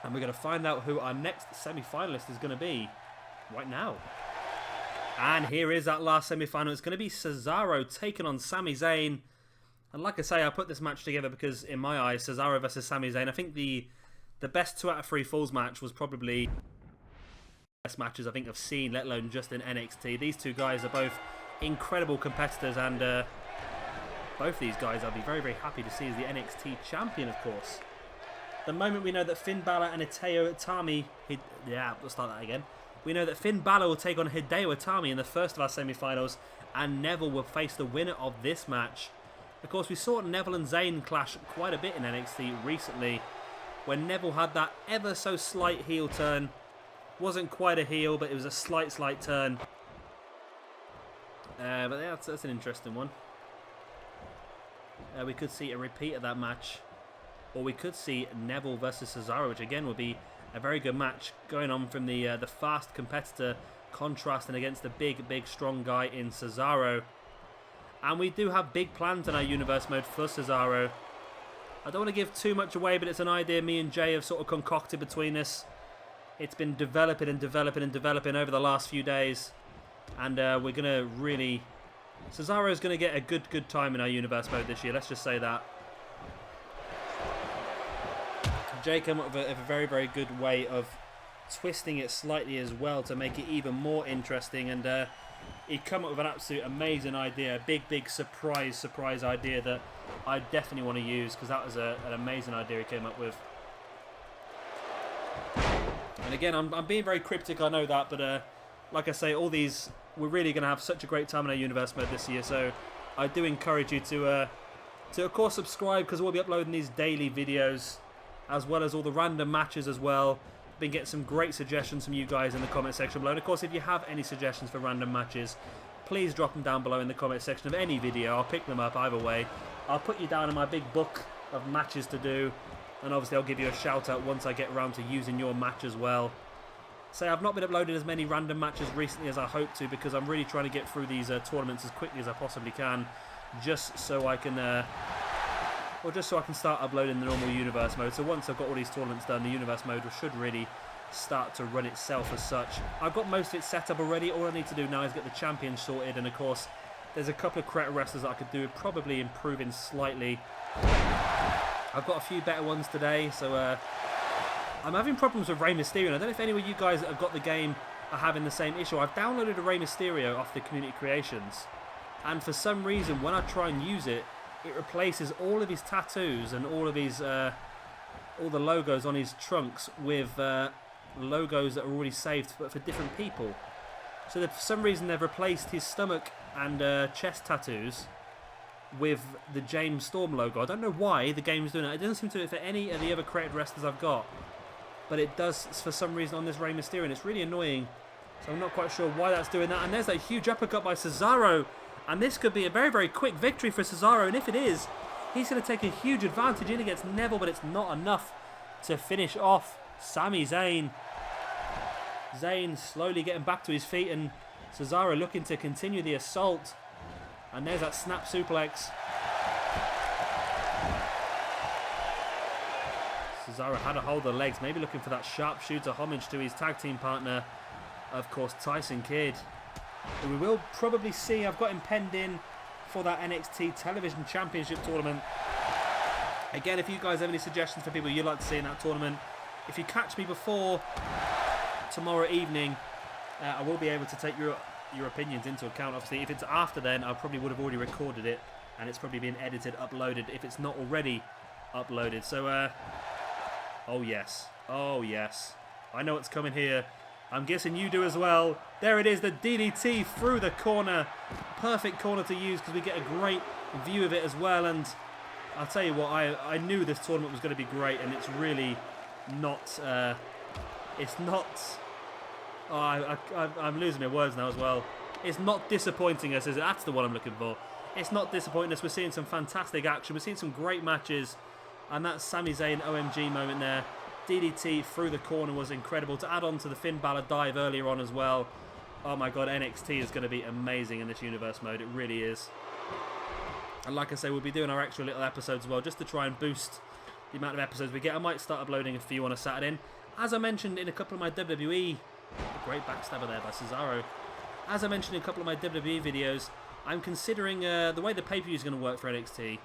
And we're going to find out who our next semi-finalist is going to be right now. And here is that last semi-final. It's going to be Cesaro taking on Sami Zayn. And like I say, I put this match together because, in my eyes, Cesaro versus Sami Zayn, I think the best 2 out of 3 falls match was probably the best matches I think I've seen, let alone just in NXT. These two guys are both incredible competitors, and both these guys I'll be very, very happy to see as the NXT champion, of course. The moment we know that Finn Balor and Hideo Itami... let's start that again. We know that Finn Balor will take on Hideo Itami in the first of our semi-finals, and Neville will face the winner of this match. Of course, we saw Neville and Zayn clash quite a bit in NXT recently, when Neville had that ever so slight heel turn. Wasn't quite a heel, but it was a slight turn. But yeah, that's an interesting one. We could see a repeat of that match. Or we could see Neville versus Cesaro, which again would be a very good match, going on from the fast competitor contrasting against the big, strong guy in Cesaro. And we do have big plans in our universe mode for Cesaro. I don't want to give too much away, but it's an idea me and Jay have sort of concocted between us. It's been developing over the last few days. And we're going to really... Cesaro's going to get a good time in our universe mode this year, let's just say that. Jay came up with a very good way of twisting it slightly as well to make it even more interesting, and he come up with an absolute amazing idea, a big surprise idea that I definitely want to use, because that was an amazing idea he came up with. And again, I'm being very cryptic, I know that, but like I say, all these, we're really going to have such a great time in our universe mode this year, so I do encourage you to of course subscribe, because we'll be uploading these daily videos, as well as all the random matches as well. Been getting some great suggestions from you guys in the comment section below. And of course, if you have any suggestions for random matches, please drop them down below in the comment section of any video. I'll pick them up either way. I'll put you down in my big book of matches to do, and obviously I'll give you a shout out once I get around to using your match as well. So I've not been uploading as many random matches recently as I hope to, because I'm really trying to get through these tournaments as quickly as I possibly can, just so I can start uploading the normal universe mode. So once I've got all these tournaments done, the universe mode should really start to run itself as such. I've got most of it set up already. All I need to do now is get the champions sorted, and of course there's a couple of creator wrestlers that I could do, probably improving slightly. I've got a few better ones today, so I'm having problems with Rey Mysterio. I don't know if any of you guys that have got the game are having the same issue. I've downloaded a Rey Mysterio off the community creations, and for some reason when I try and use it, it replaces all of his tattoos and all of his all the logos on his trunks with logos that are already saved but for different people. So that for some reason they've replaced his stomach and chest tattoos with the James Storm logo. I don't know why the game's doing it. It doesn't seem to do it for any of the other created wrestlers I've got, but it does for some reason on this Rey Mysterio, and it's really annoying. So I'm not quite sure why that's doing that. And there's that huge uppercut by Cesaro, and this could be a very, very quick victory for Cesaro. And if it is, he's going to take a huge advantage in against Neville, but it's not enough to finish off Sami Zayn. Zayn slowly getting back to his feet, and Cesaro looking to continue the assault. And there's that snap suplex. Cesaro had a hold of the legs, maybe looking for that sharpshooter homage to his tag team partner, of course, Tyson Kidd. Who we will probably see. I've got him penned in for that NXT Television Championship tournament. Again, if you guys have any suggestions for people you'd like to see in that tournament, if you catch me before tomorrow evening, I will be able to take your opinions into account. Obviously, if it's after then, I probably would have already recorded it, and it's probably been edited, uploaded, if it's not already uploaded. So, oh yes, I know what's coming here. I'm guessing you do as well. There it is, the DDT through the corner. Perfect corner to use because we get a great view of it as well. And I'll tell you what, I knew this tournament was going to be great, and it's really not. It's not. Oh, I'm losing my words now as well. It's not disappointing us, is it? That's the one I'm looking for. It's not disappointing us. We're seeing some fantastic action. We're seeing some great matches. And that Sami Zayn OMG moment there. DDT through the corner was incredible. To add on to the Finn Balor dive earlier on as well. Oh my god, NXT is going to be amazing in this universe mode. It really is. And like I say, we'll be doing our extra little episodes as well, just to try and boost the amount of episodes we get. I might start uploading a few on a Saturday. As I mentioned in a couple of my WWE... Great backstabber there by Cesaro. As I mentioned in a couple of my WWE videos, I'm considering the way the pay-per-view is going to work for NXT.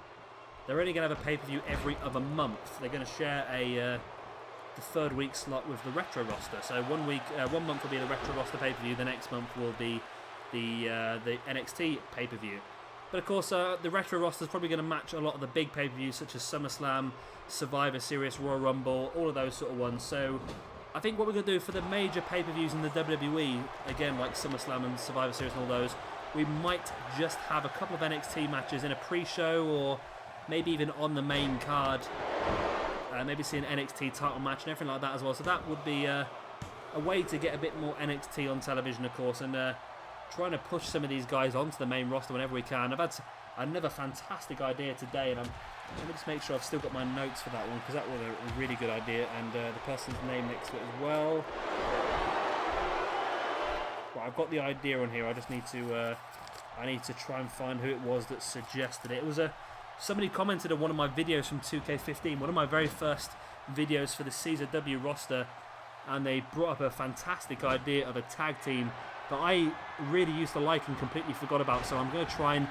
They're only going to have a pay-per-view every other month. They're going to share the third week slot with the retro roster. So 1 month will be the retro roster pay-per-view. The next month will be the NXT pay-per-view. But of course, the retro roster is probably going to match a lot of the big pay-per-views, such as SummerSlam, Survivor Series, Royal Rumble, all of those sort of ones. So I think what we're going to do for the major pay-per-views in the WWE, again like SummerSlam and Survivor Series and all those, we might just have a couple of NXT matches in a pre-show, or maybe even on the main card. Maybe see an NXT title match and everything like that as well. So that would be a way to get a bit more NXT on television, of course, and trying to push some of these guys onto the main roster whenever we can. I've had another fantastic idea today, and let me just make sure I've still got my notes for that one, because that was a really good idea, and the person's name next to it as well. Right, I've got the idea on here. I just need to I need to try and find who it was that suggested it. It was somebody commented on one of my videos from 2K15, one of my very first videos for the CZW roster, and they brought up a fantastic idea of a tag team that I really used to like and completely forgot about. So I'm going to try and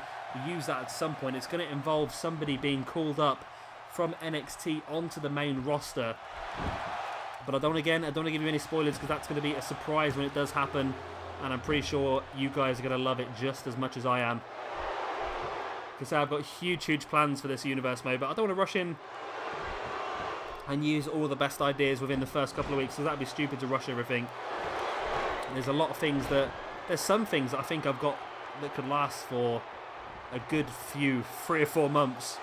use that at some point. It's going to involve somebody being called up from NXT onto the main roster. But I don't want to give you any spoilers, because that's going to be a surprise when it does happen, and I'm pretty sure you guys are going to love it just as much as I am. Because I've got huge plans for this universe mode, but I don't want to rush in and use all the best ideas within the first couple of weeks, so that'd be stupid to rush everything. There's a lot of things there's some things that I think I've got that could last for a good few 3 or 4 months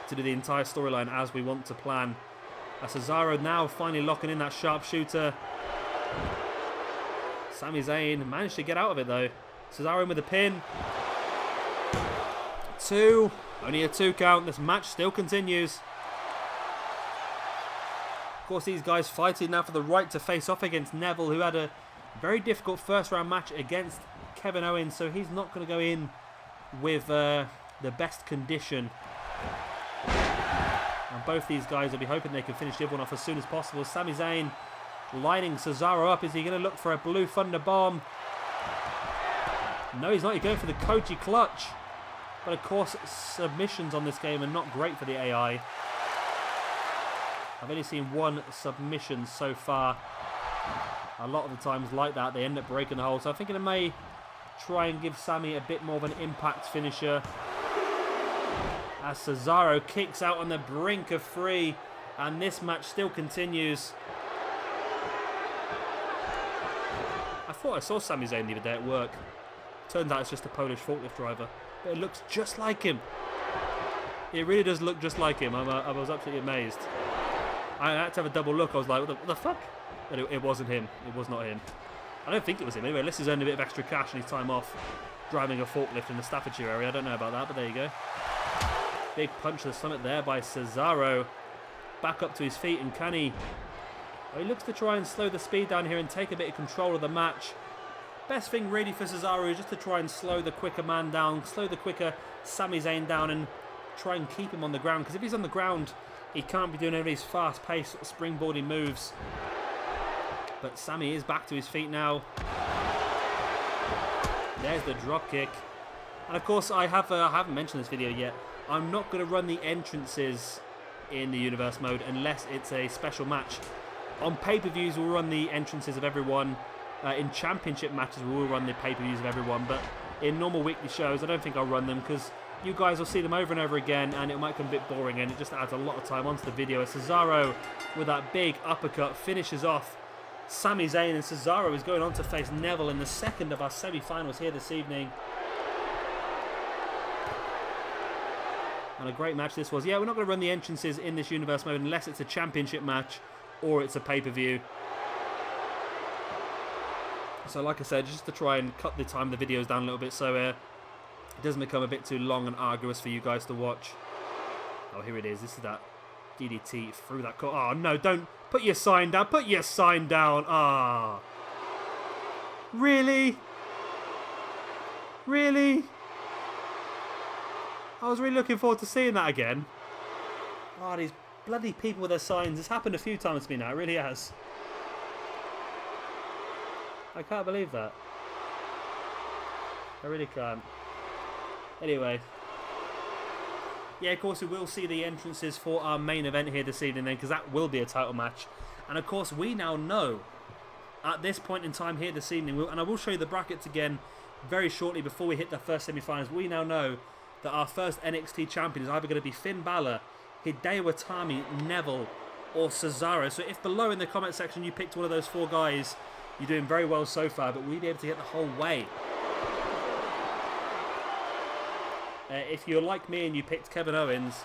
to do the entire storyline as we want to plan. Cesaro now finally locking in that sharpshooter. Sami Zayn managed to get out of it though. Cesaro in with a pin. 2. Only a 2 count. This match still continues. Of course, these guys fighting now for the right to face off against Neville, who had a very difficult first round match against Kevin Owens, so he's not going to go in with the best condition. And both these guys will be hoping they can finish the other one off as soon as possible. Sami Zayn lining Cesaro up. Is he going to look for a Blue Thunder Bomb? No, he's not. He's going for the Koji Clutch. But of course, submissions on this game are not great for the AI. I've only seen 1 submission so far. A lot of the times like that, they end up breaking the hold. So I'm thinking I may try and give Sami a bit more of an impact finisher. as Cesaro kicks out on the brink of 3, and this match still continues. I thought I saw Sami Zayn the other day at work. Turns out it's just a Polish forklift driver, but it looks just like him. It really does look just like him. I was absolutely amazed. I had to have a double look. I was like, what the fuck? But it wasn't him. It was not him. I don't think it was him anyway, unless he's earned a bit of extra cash and his time off driving a forklift in the Staffordshire area. I don't know about that, but there you go. Big punch to the stomach there by Cesaro. Back up to his feet, and can he? Well, he looks to try and slow the speed down here and take a bit of control of the match. Best thing really for Cesaro is just to try and slow the quicker man down, slow the quicker Sami Zayn down, and try and keep him on the ground. Because if he's on the ground, he can't be doing any of these fast-paced springboarding moves. But Sami is back to his feet now. There's the drop kick. And of course, I haven't mentioned this video yet. I'm not going to run the entrances in the Universe mode unless it's a special match. On pay-per-views, we'll run the entrances of everyone. In championship matches, we will run the pay-per-views of everyone. But in normal weekly shows, I don't think I'll run them because you guys will see them over and over again, and it might become a bit boring, and it just adds a lot of time onto the video. As Cesaro, with that big uppercut, finishes off Sami Zayn, and Cesaro is going on to face Neville in the second of our semi-finals here this evening. And a great match this was. Yeah, we're not going to run the entrances in this Universe mode unless it's a championship match or it's a pay-per-view. So like I said, just to try and cut the time of the videos down a little bit so it doesn't become a bit too long and arduous for you guys to watch. Oh, here it is. This is that DDT through that corner. Oh, no, don't put your sign down. Put your sign down. Ah. Really? Really? I was really looking forward to seeing that again. Oh, these bloody people with their signs. It's happened a few times to me now. It really has. I can't believe that. I really can't. Anyway. Yeah, of course, we will see the entrances for our main event here this evening then, because that will be a title match. And of course, we now know, at this point in time here this evening, and I will show you the brackets again very shortly before we hit the first semi-finals, we now know that our first NXT champion is either going to be Finn Balor, Hideo Itami, Neville, or Cesaro. So if below in the comment section you picked one of those 4 guys, you're doing very well so far, but we'll be able to get the whole way. If you're like me and you picked Kevin Owens,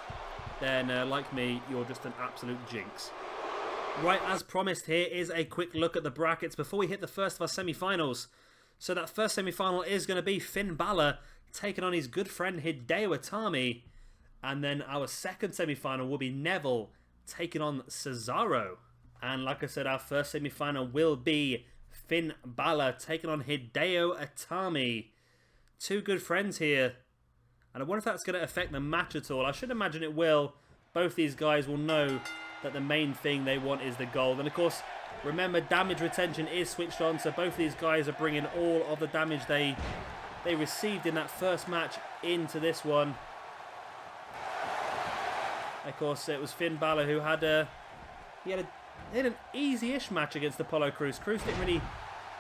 then like me, you're just an absolute jinx. Right, as promised, here is a quick look at the brackets before we hit the first of our semi-finals. So that first semi-final is going to be Finn Balor taking on his good friend Hideo Itami. And then our second semi-final will be Neville taking on Cesaro. And like I said, our first semi-final will be Finn Balor taking on Hideo Itami. 2 good friends here. And I wonder if that's going to affect the match at all. I should imagine it will. Both these guys will know that the main thing they want is the gold. And of course, remember, damage retention is switched on. So both of these guys are bringing all of the damage they received in that first match into this one. Of course, it was Finn Balor who had an easy-ish match against Apollo Crews. Crews didn't really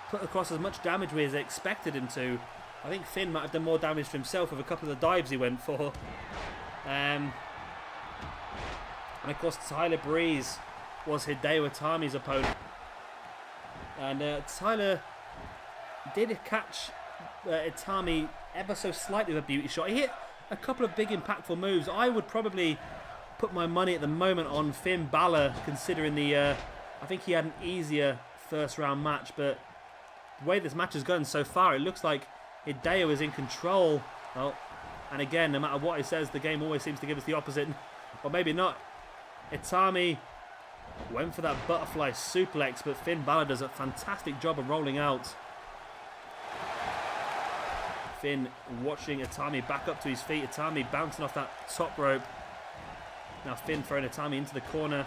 put across as much damage as they expected him to. I think Finn might have done more damage to himself with a couple of the dives he went for. And of course, Tyler Breeze was Hideo Itami's opponent. And Tyler did catch Itami ever so slightly with a beauty shot. He hit a couple of big impactful moves. I would probably put my money at the moment on Finn Balor, considering I think he had an easier first round match, but the way this match has gone so far, it looks like Hideo is in control. Oh, and again, no matter what he says, the game always seems to give us the opposite. Or maybe not. Itami went for that butterfly suplex, but Finn Balor does a fantastic job of rolling out. Finn watching Itami back up to his feet. Itami bouncing off that top rope. Now Finn throwing Itami into the corner.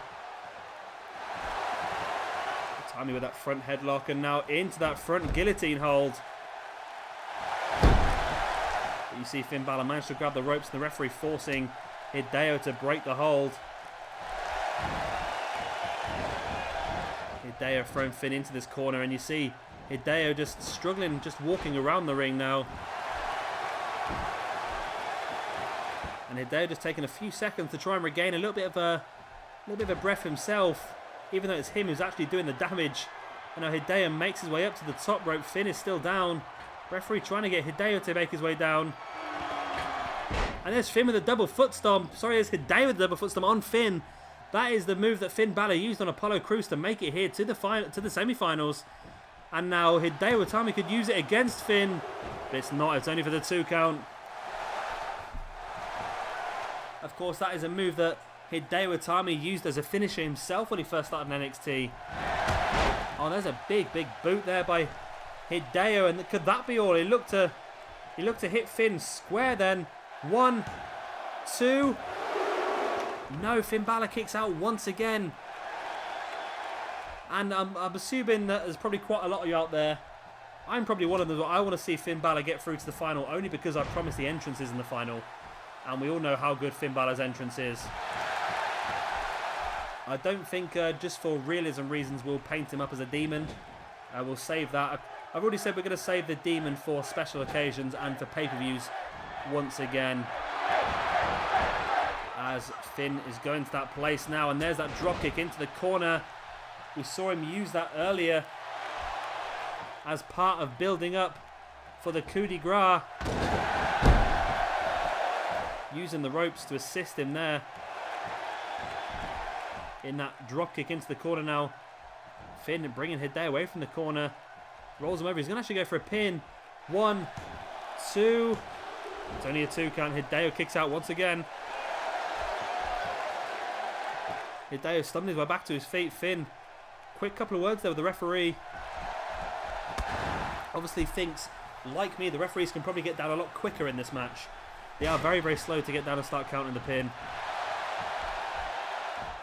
Itami with that front headlock, and now into that front guillotine hold. You see Finn Balor managed to grab the ropes, and the referee forcing Hideo to break the hold. Hideo throwing Finn into this corner, and you see Hideo just struggling, just walking around the ring now. And Hideo just taking a few seconds to try and regain a little bit of a breath himself, even though it's him who's actually doing the damage. And now Hideo makes his way up to the top rope. Finn is still down. Referee trying to get Hideo to make his way down. And there's Finn with a double foot stomp. Sorry, there's Hideo with a double foot stomp on Finn. That is the move that Finn Balor used on Apollo Crews to make it here to the semi-finals. And now Hideo Itami could use it against Finn, but it's not. It's only for the 2 count. Of course, that is a move that Hideo Itami used as a finisher himself when he first started in NXT. Oh, there's a big boot there by Hideo, and could that be all? He looked to hit Finn square then. 1, 2. No, Finn Balor kicks out once again. And I'm assuming that there's probably quite a lot of you out there. I'm probably one of them. I want to see Finn Balor get through to the final only because I promised the entrances in the final. And we all know how good Finn Balor's entrance is. I don't think just for realism reasons we'll paint him up as a demon. We'll save that. I've already said we're going to save the demon for special occasions and for pay-per-views once again. As Finn is going to that place now. And there's that dropkick into the corner. We saw him use that earlier as part of building up for the coup de grace. Using the ropes to assist him there. In that dropkick into the corner now. Finn bringing Hideo away from the corner. Rolls him over. He's going to actually go for a pin. 1, 2. It's only a 2 count. Hideo kicks out once again. Hideo stumbling his way back to his feet. Finn, quick couple of words there with the referee. Obviously thinks, like me, the referees can probably get down a lot quicker in this match. They are very slow to get down and start counting the pin.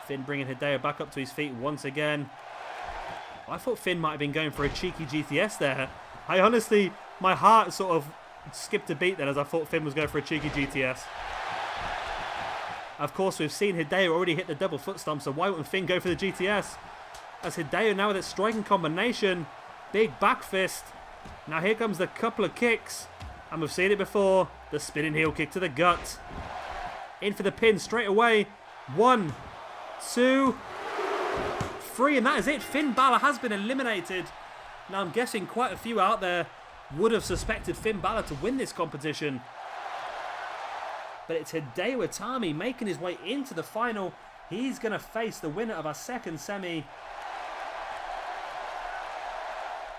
Finn bringing Hideo back up to his feet once again. I thought Finn might have been going for a cheeky GTS there. I honestly, my heart sort of skipped a beat then as I thought Finn was going for a cheeky GTS. Of course, we've seen Hideo already hit the double foot stomp, so why wouldn't Finn go for the GTS? As Hideo now with its striking combination. Big back fist. Now here comes the couple of kicks. And we've seen it before. The spinning heel kick to the gut. In for the pin straight away. 1, 2, 3. And that is it. Finn Balor has been eliminated. Now I'm guessing quite a few out there would have suspected Finn Balor to win this competition. But it's Hideo Itami making his way into the final. He's going to face the winner of our second semi.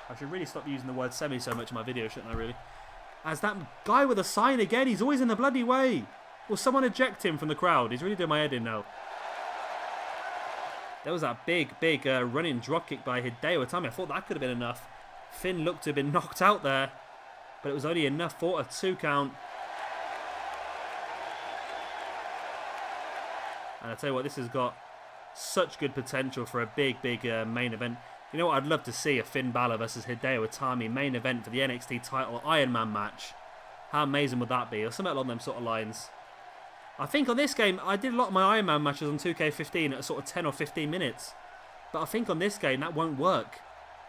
I should really stop using the word semi so much in my video, shouldn't I, really? As that guy with a sign again, he's always in the bloody way. Will someone eject him from the crowd? He's really doing my head in now. There was that big running dropkick by Hideo Itami. I thought that could have been enough. Finn looked to have been knocked out there. But it was only enough for a 2 count. And I tell you what, this has got such good potential for a big main event. You know what, I'd love to see a Finn Balor versus Hideo Itami main event for the NXT title Iron Man match. How amazing would that be? Or something along them sort of lines. I think on this game, I did a lot of my Iron Man matches on 2K15 at sort of 10 or 15 minutes. But I think on this game, that won't work.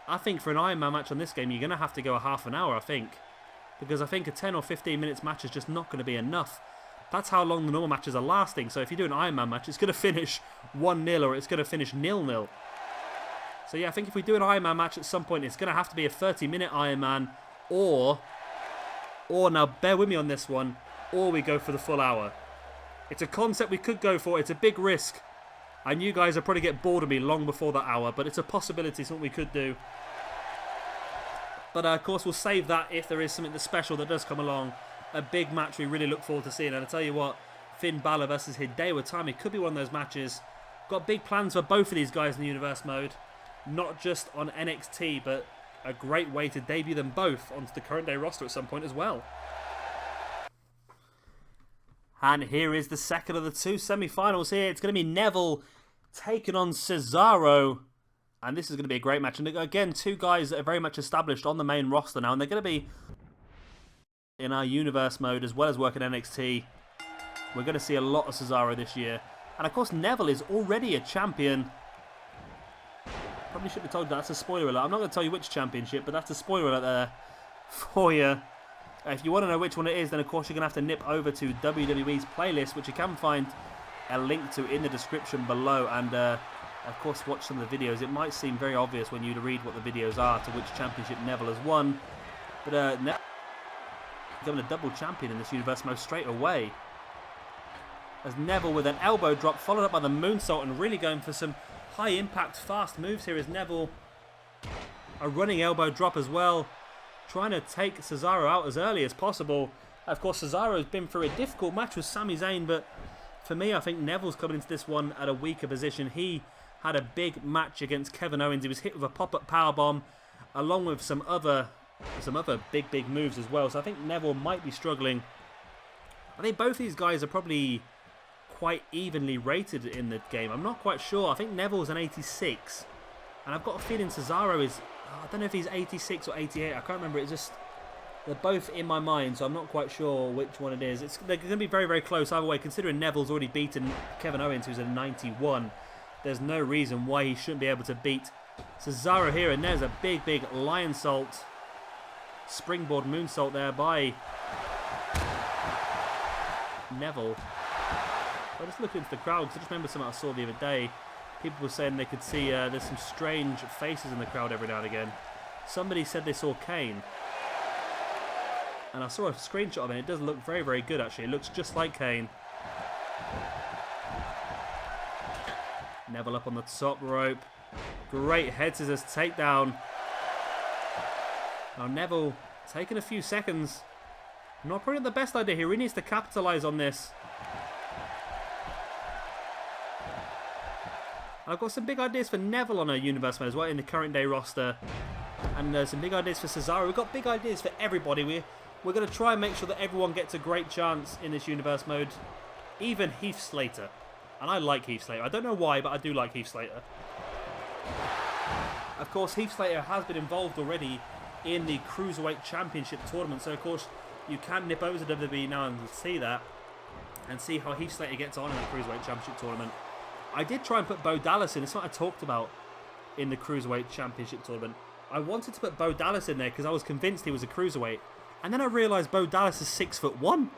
I think for an Iron Man match on this game, you're going to have to go a half an hour, I think. Because I think a 10 or 15 minutes match is just not going to be enough. That's how long the normal matches are lasting. So if you do an Iron Man match, it's going to finish 1-0 or it's going to finish 0-0. So yeah, I think if we do an Iron Man match at some point, it's going to have to be a 30-minute Iron Man, or now bear with me on this one, or we go for the full hour. It's a concept we could go for. It's a big risk. And you guys will probably get bored of me long before that hour, but it's a possibility, something we could do. But of course, we'll save that if there is something that's special that does come along. A big match we really look forward to seeing. And I tell you what, Finn Balor versus Hideo Itami could be one of those matches. Got big plans for both of these guys in the Universe mode. Not just on NXT, but a great way to debut them both onto the current day roster at some point as well. And here is the second of the 2 semi-finals here. It's going to be Neville taking on Cesaro. And this is going to be a great match. And again, 2 guys that are very much established on the main roster now. And they're going to be in our Universe mode as well as working NXT. We're going to see a lot of Cesaro this year. And of course, Neville is already a champion. Probably shouldn't have told you that. That's a spoiler alert. I'm not going to tell you which championship, but that's a spoiler alert there for you. If you want to know which one it is, then of course you're going to have to nip over to WWE's playlist, which you can find a link to in the description below, and of course watch some of the videos. It might seem very obvious when you read what the videos are to which championship Neville has won, but Neville becoming a double champion in this universe most straight away. As Neville with an elbow drop followed up by the moonsault, and really going for some high impact fast moves here as Neville. A running elbow drop as well, trying to take Cesaro out as early as possible. Of course, Cesaro has been through a difficult match with Sami Zayn, but for me, I think Neville's coming into this one at a weaker position. He had a big match against Kevin Owens. He was hit with a pop-up powerbomb, along with some other big moves as well. So I think Neville might be struggling. I think both these guys are probably quite evenly rated in the game. I'm not quite sure. I think Neville's an 86, and I've got a feeling Cesaro is, I don't know if he's 86 or 88. I can't remember. It's just, they're both in my mind, so I'm not quite sure which one it is. They're going to be very, very close either way, considering Neville's already beaten Kevin Owens, who's a 91. There's no reason why he shouldn't be able to beat Cesaro here, and there's a big lion salt, springboard moonsault there by Neville. I just looked into the crowd because I just remember something I saw the other day. People were saying they could see there's some strange faces in the crowd every now and again. Somebody said they saw Kane. And I saw a screenshot of it. It does look very, very good, actually. It looks just like Kane. Neville up on the top rope. Great head scissors takedown. Now Neville taking a few seconds. Not probably the best idea. He really needs to capitalise on this. I've got some big ideas for Neville on a universe mode as well in the current day roster. And some big ideas for Cesaro. We've got big ideas for everybody. We're going to try and make sure that everyone gets a great chance in this universe mode. Even Heath Slater. And I like Heath Slater. I don't know why, but I do like Heath Slater. Of course, Heath Slater has been involved already in the Cruiserweight Championship tournament. So, of course, you can nip over to WWE now and see that. And see how Heath Slater gets on in the Cruiserweight Championship tournament. I did try and put Bo Dallas in. It's what I talked about in the Cruiserweight Championship tournament. I wanted to put Bo Dallas in there because I was convinced he was a Cruiserweight. And then I realised Bo Dallas is 6'1".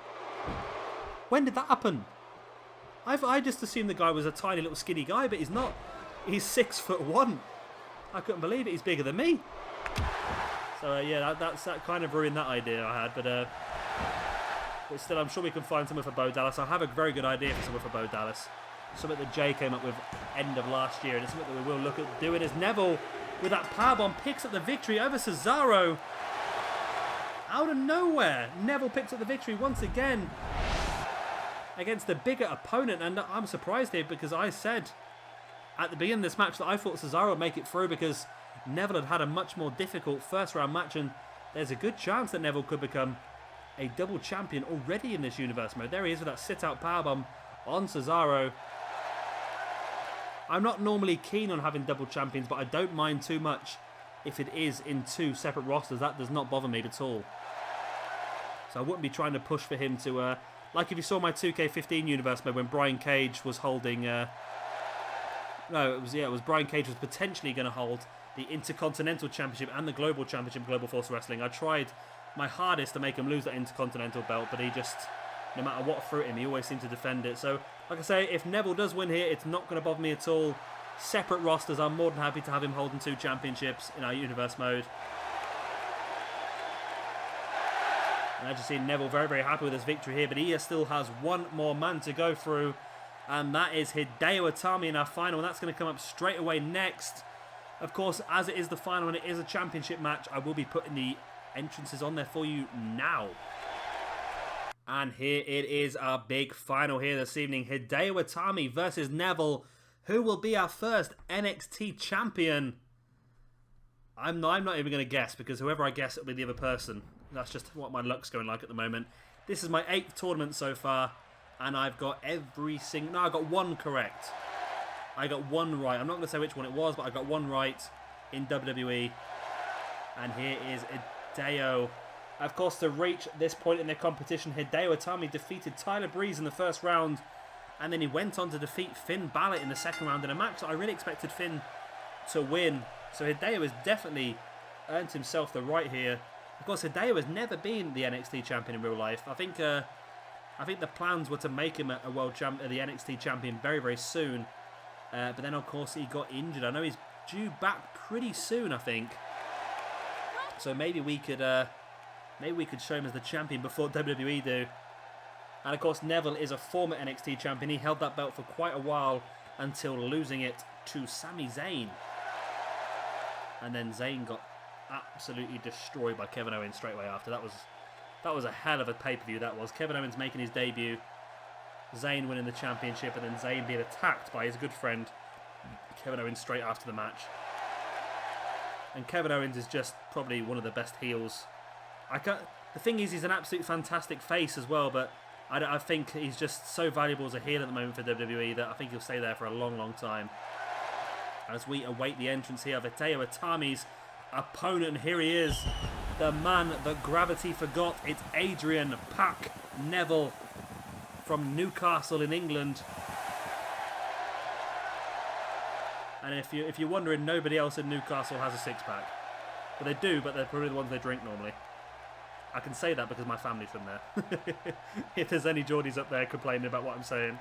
When did that happen? I just assumed the guy was a tiny little skinny guy, but he's not. He's 6'1". I couldn't believe it. He's bigger than me. So yeah, that kind of ruined that idea I had. But still, I'm sure we can find someone for Bo Dallas. I have a very good idea for someone for Bo Dallas. Something that Jay came up with end of last year, and it's something that we will look at doing. As Neville, with that powerbomb, picks up the victory over Cesaro. Out of nowhere, Neville picks up the victory once again against a bigger opponent, and I'm surprised here because I said at the beginning of this match that I thought Cesaro would make it through because Neville had a much more difficult first round match, and there's a good chance that Neville could become a double champion already in this universe mode. There he is with that sit-out powerbomb on Cesaro. I'm not normally keen on having double champions, but I don't mind too much if it is in two separate rosters. That does not bother me at all. So I wouldn't be trying to push for him to... like if you saw my 2K15 universe mode when Brian Cage was holding... no, it was Brian Cage was potentially going to hold the Intercontinental Championship and the Global Championship Global Force Wrestling. I tried my hardest to make him lose that Intercontinental belt, but he just... no matter what threw at him, he always seemed to defend it. So, like I say, if Neville does win here, it's not going to bother me at all. Separate rosters, I'm more than happy to have him holding 2 championships in our universe mode. And as you see, Neville very, very happy with his victory here, but he still has one more man to go through, and that is Hideo Itami in our final, and that's going to come up straight away next. Of course, as it is the final and it is a championship match, I will be putting the entrances on there for you now. And here it is, our big final here this evening. Hideo Itami versus Neville. Who will be our first NXT champion? I'm not even going to guess, because whoever I guess, it'll be the other person. That's just what my luck's going like at the moment. This is my 8th tournament so far, and I've got every single... no, I got one correct. I got one right. I'm not going to say which one it was, but I got one right in WWE. And here is Hideo. Of course, to reach this point in their competition, Hideo Itami defeated Tyler Breeze in the first round, and then he went on to defeat Finn Balor in the second round in a match that I really expected Finn to win. So Hideo has definitely earned himself the right here Of course, Hideo has never been the NXT champion in real life. I think the plans were to make him a world champ, the NXT champion, very, very soon. But then, of course, he got injured. I know he's due back pretty soon, I think. So maybe we could show him as the champion before WWE do. And of course, Neville is a former NXT champion. He held that belt for quite a while until losing it to Sami Zayn. And then Zayn got absolutely destroyed by Kevin Owens straight away after. That was a hell of a pay-per-view, that was. Kevin Owens making his debut, Zayn winning the championship, and then Zayn being attacked by his good friend Kevin Owens straight after the match. And Kevin Owens is just probably one of the best heels. The thing is, he's an absolute fantastic face as well, but I think he's just so valuable as a heel at the moment for WWE that I think he'll stay there for a long, long time. As we await the entrance here of Hideo Itami's opponent, and here he is, the man that gravity forgot. It's Adrian Pac Neville from Newcastle in England. And if you're wondering, nobody else in Newcastle has a six-pack. But they do, but they're probably the ones they drink normally. I can say that because my family's from there. If there's any Geordies up there complaining about what I'm saying.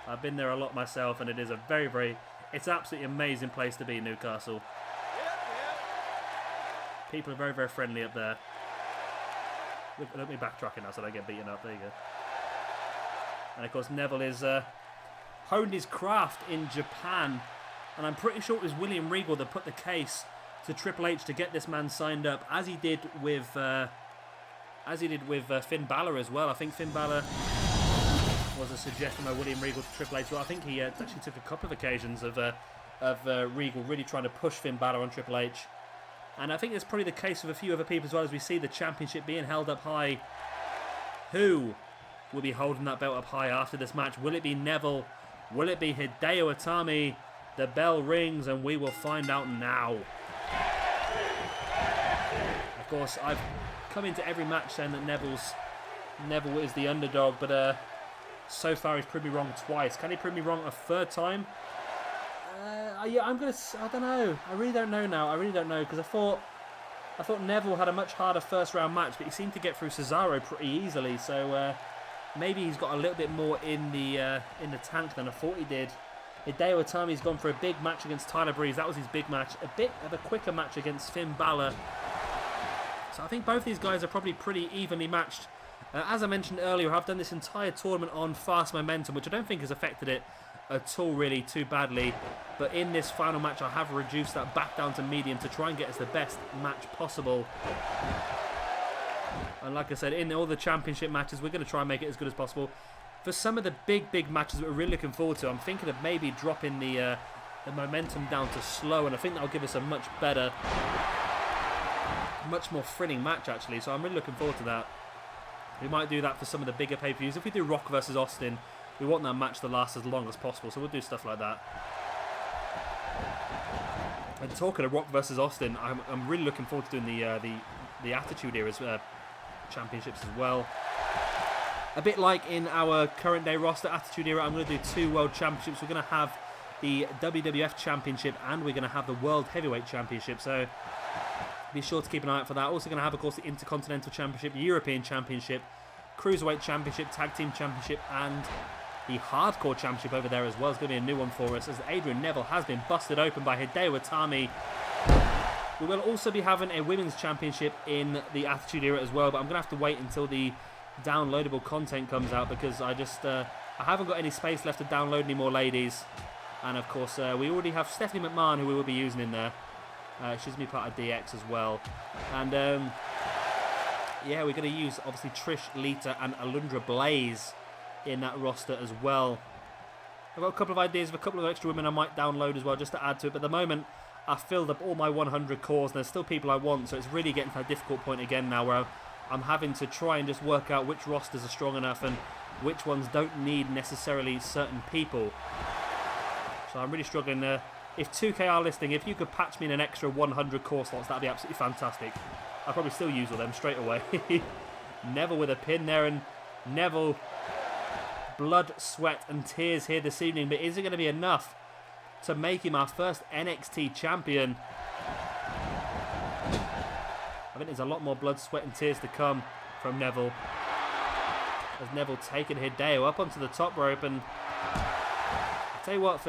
I've been there a lot myself, and it is a very, very... It's an absolutely amazing place to be in Newcastle. People are very, very friendly up there. Let me backtrack now so I don't get beaten up. There you go. And of course, Neville is honed his craft in Japan, and I'm pretty sure it was William Regal that put the case to Triple H to get this man signed up, as he did with Finn Balor as well. I think Finn Balor was a suggestion by William Regal to Triple H. Well, I think he actually took a couple of occasions of Regal really trying to push Finn Balor on Triple H. And I think it's probably the case with a few other people as well, as we see the championship being held up high. Who will be holding that belt up high after this match? Will it be Neville? Will it be Hideo Itami? The bell rings and we will find out now. Of course, I've come into every match saying that Neville is the underdog, but so far he's proved me wrong twice. Can he prove me wrong a third time? Yeah, I don't know. I really don't know now. I really don't know, because I thought Neville had a much harder first round match, but he seemed to get through Cesaro pretty easily. So maybe he's got a little bit more in the tank than I thought he did. Hideo Itami's gone for a big match against Tyler Breeze. That was his big match. A bit of a quicker match against Finn Balor. So I think both these guys are probably pretty evenly matched. As I mentioned earlier, I've done this entire tournament on fast momentum, which I don't think has affected it at all really too badly. But in this final match, I have reduced that back down to medium to try and get us the best match possible. And like I said, in all the championship matches, we're going to try and make it as good as possible. For some of the big matches that we're really looking forward to, I'm thinking of maybe dropping the momentum down to slow, and I think that'll give us a much better, much more thrilling match actually. So I'm really looking forward to that. We might do that for some of the bigger pay-per-views. If we do Rock versus Austin, we want that match to last as long as possible, so we'll do stuff like that. And talking of Rock versus Austin, I'm really looking forward to doing the Attitude Era championships as well. A bit like in our current day roster Attitude Era, I'm going to do 2 World Championships. We're going to have the WWF Championship and we're going to have the World Heavyweight Championship. So be sure to keep an eye out for that. Also going to have, of course, the Intercontinental Championship, European Championship, Cruiserweight Championship, Tag Team Championship, and the Hardcore Championship over there as well. It's going to be a new one for us, as Adrian Neville has been busted open by Hideo Itami. We will also be having a Women's Championship in the Attitude Era as well, but I'm going to have to wait until the downloadable content comes out, because I haven't got any space left to download any more ladies. And of course, we already have Stephanie McMahon, who we will be using in there. She's going to be part of DX as well. And yeah, we're going to use obviously Trish, Lita and Alundra Blaze in that roster as well. I've got a couple of ideas of a couple of extra women I might download as well, just to add to it, but at the moment I've filled up all my 100 cores and there's still people I want, so it's really getting to a difficult point again now where I'm having to try and just work out which rosters are strong enough and which ones don't need necessarily certain people. So I'm really struggling there. If 2K are listening, if you could patch me in an extra 100 core slots, that'd be absolutely fantastic. I'll probably still use all them straight away. Neville with a pin there, and Neville, blood, sweat and tears here this evening, but is it going to be enough to make him our first NXT champion? think there's a lot more blood, sweat and tears to come from Neville. As Neville taking Hideo up onto the top rope, and I'll tell you what,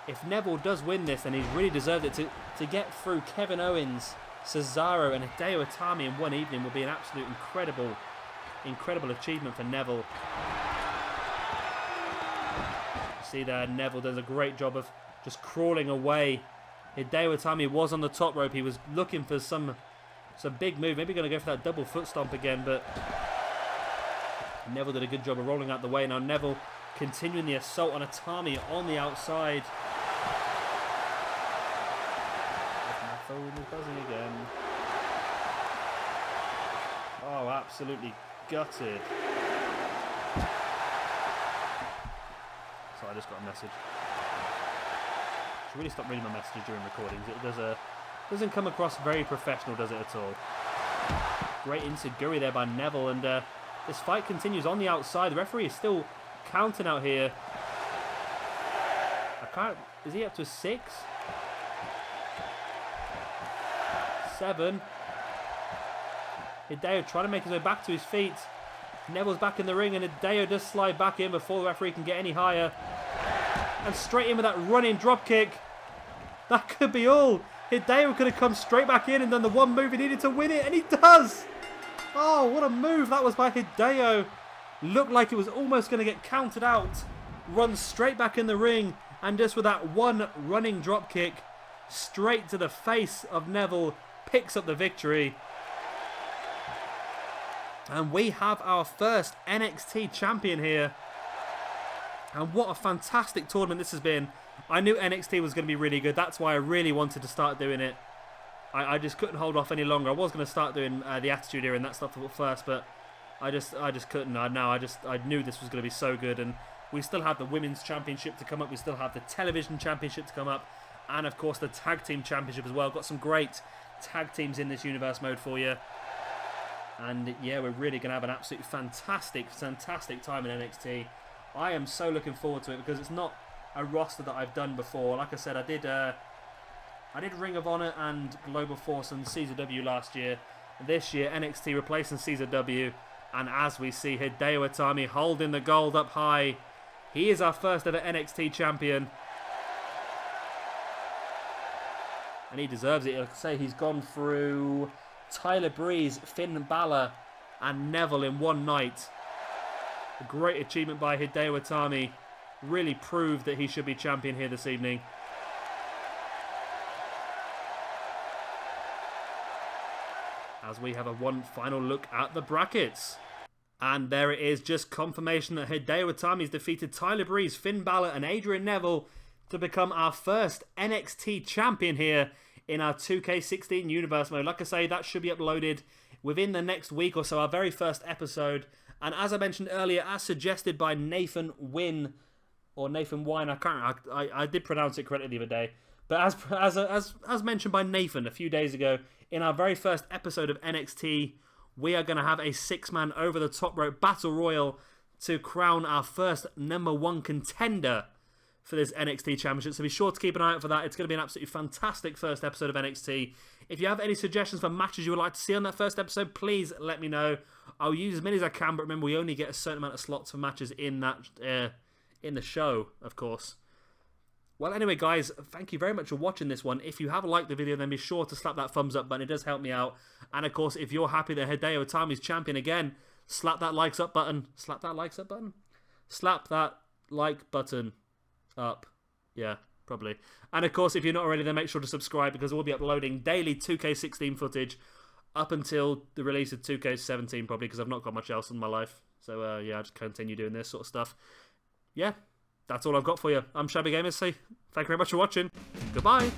if Neville does win this, then he's really deserved it. To get through Kevin Owens, Cesaro and Hideo Itami in one evening will be an absolute incredible achievement for Neville. See there, Neville does a great job of just crawling away. Hideo Itami was on the top rope. He was looking for some big move. Maybe going to go for that double foot stomp again, but Neville did a good job of rolling out the way. Now Neville continuing the assault on Itami on the outside. My phone is buzzing again. Oh, absolutely gutted. Sorry, I just got a message. I should really stop reading my messages during recordings. It doesn't come across very professional, does it at all? Great insecurity there by Neville, and this fight continues on the outside. The referee is still counting out here. Is he up to 6? 7. Hideo trying to make his way back to his feet. Neville's back in the ring, and Hideo does slide back in before the referee can get any higher. And straight in with that running drop kick. That could be all. Hideo could have come straight back in and done the one move he needed to win it, and he does! Oh, what a move that was by Hideo. Looked like it was almost going to get counted out. Runs straight back in the ring, and just with that one running drop kick, straight to the face of Neville, picks up the victory. And we have our first NXT champion here. And what a fantastic tournament this has been. I knew NXT was going to be really good. That's why I really wanted to start doing it. I just couldn't hold off any longer. I was going to start doing the Attitude Era and that stuff first, but I just couldn't. I knew this was going to be so good. And we still have the Women's Championship to come up. We still have the Television Championship to come up. And, of course, the Tag Team Championship as well. Got some great tag teams in this universe mode for you. And, yeah, we're really going to have an absolutely fantastic time in NXT. I am so looking forward to it because it's not a roster that I've done before. Like I said, I did Ring of Honor and Global Force and CZW last year. This year, NXT replacing CZW. And as we see Hideo Itami holding the gold up high, he is our first ever NXT champion. And he deserves it. Like I say, he's gone through Tyler Breeze, Finn Balor, and Neville in one night. A great achievement by Hideo Itami. Really proved that he should be champion here this evening. As we have one final look at the brackets. And there it is, just confirmation that Hideo Itami's defeated Tyler Breeze, Finn Balor and Adrian Neville to become our first NXT champion here in our 2K16 universe mode. Like I say, that should be uploaded within the next week or so, our very first episode. And as I mentioned earlier, as suggested by Nathan Wynn, or Nathan Wine, I did pronounce it correctly the other day. But as mentioned by Nathan a few days ago, in our very first episode of NXT, we are going to have a 6-man over-the-top rope battle royal to crown our first #1 contender for this NXT Championship. So be sure to keep an eye out for that. It's going to be an absolutely fantastic first episode of NXT. If you have any suggestions for matches you would like to see on that first episode, please let me know. I'll use as many as I can, but remember, we only get a certain amount of slots for matches in that in the show, of course. Well, anyway, guys, thank you very much for watching this one. If you have liked the video, then be sure to slap that thumbs up button. It does help me out. And, of course, if you're happy that Hideo Itami's champion again, slap that likes up button. Slap that likes up button? Slap that like button up. Yeah, probably. And, of course, if you're not already, then make sure to subscribe because we'll be uploading daily 2K16 footage up until the release of 2K17, probably, because I've not got much else in my life. So, yeah, I'll just continue doing this sort of stuff. Yeah, that's all I've got for you. I'm Shabby Gamer, so thank you very much for watching. Goodbye.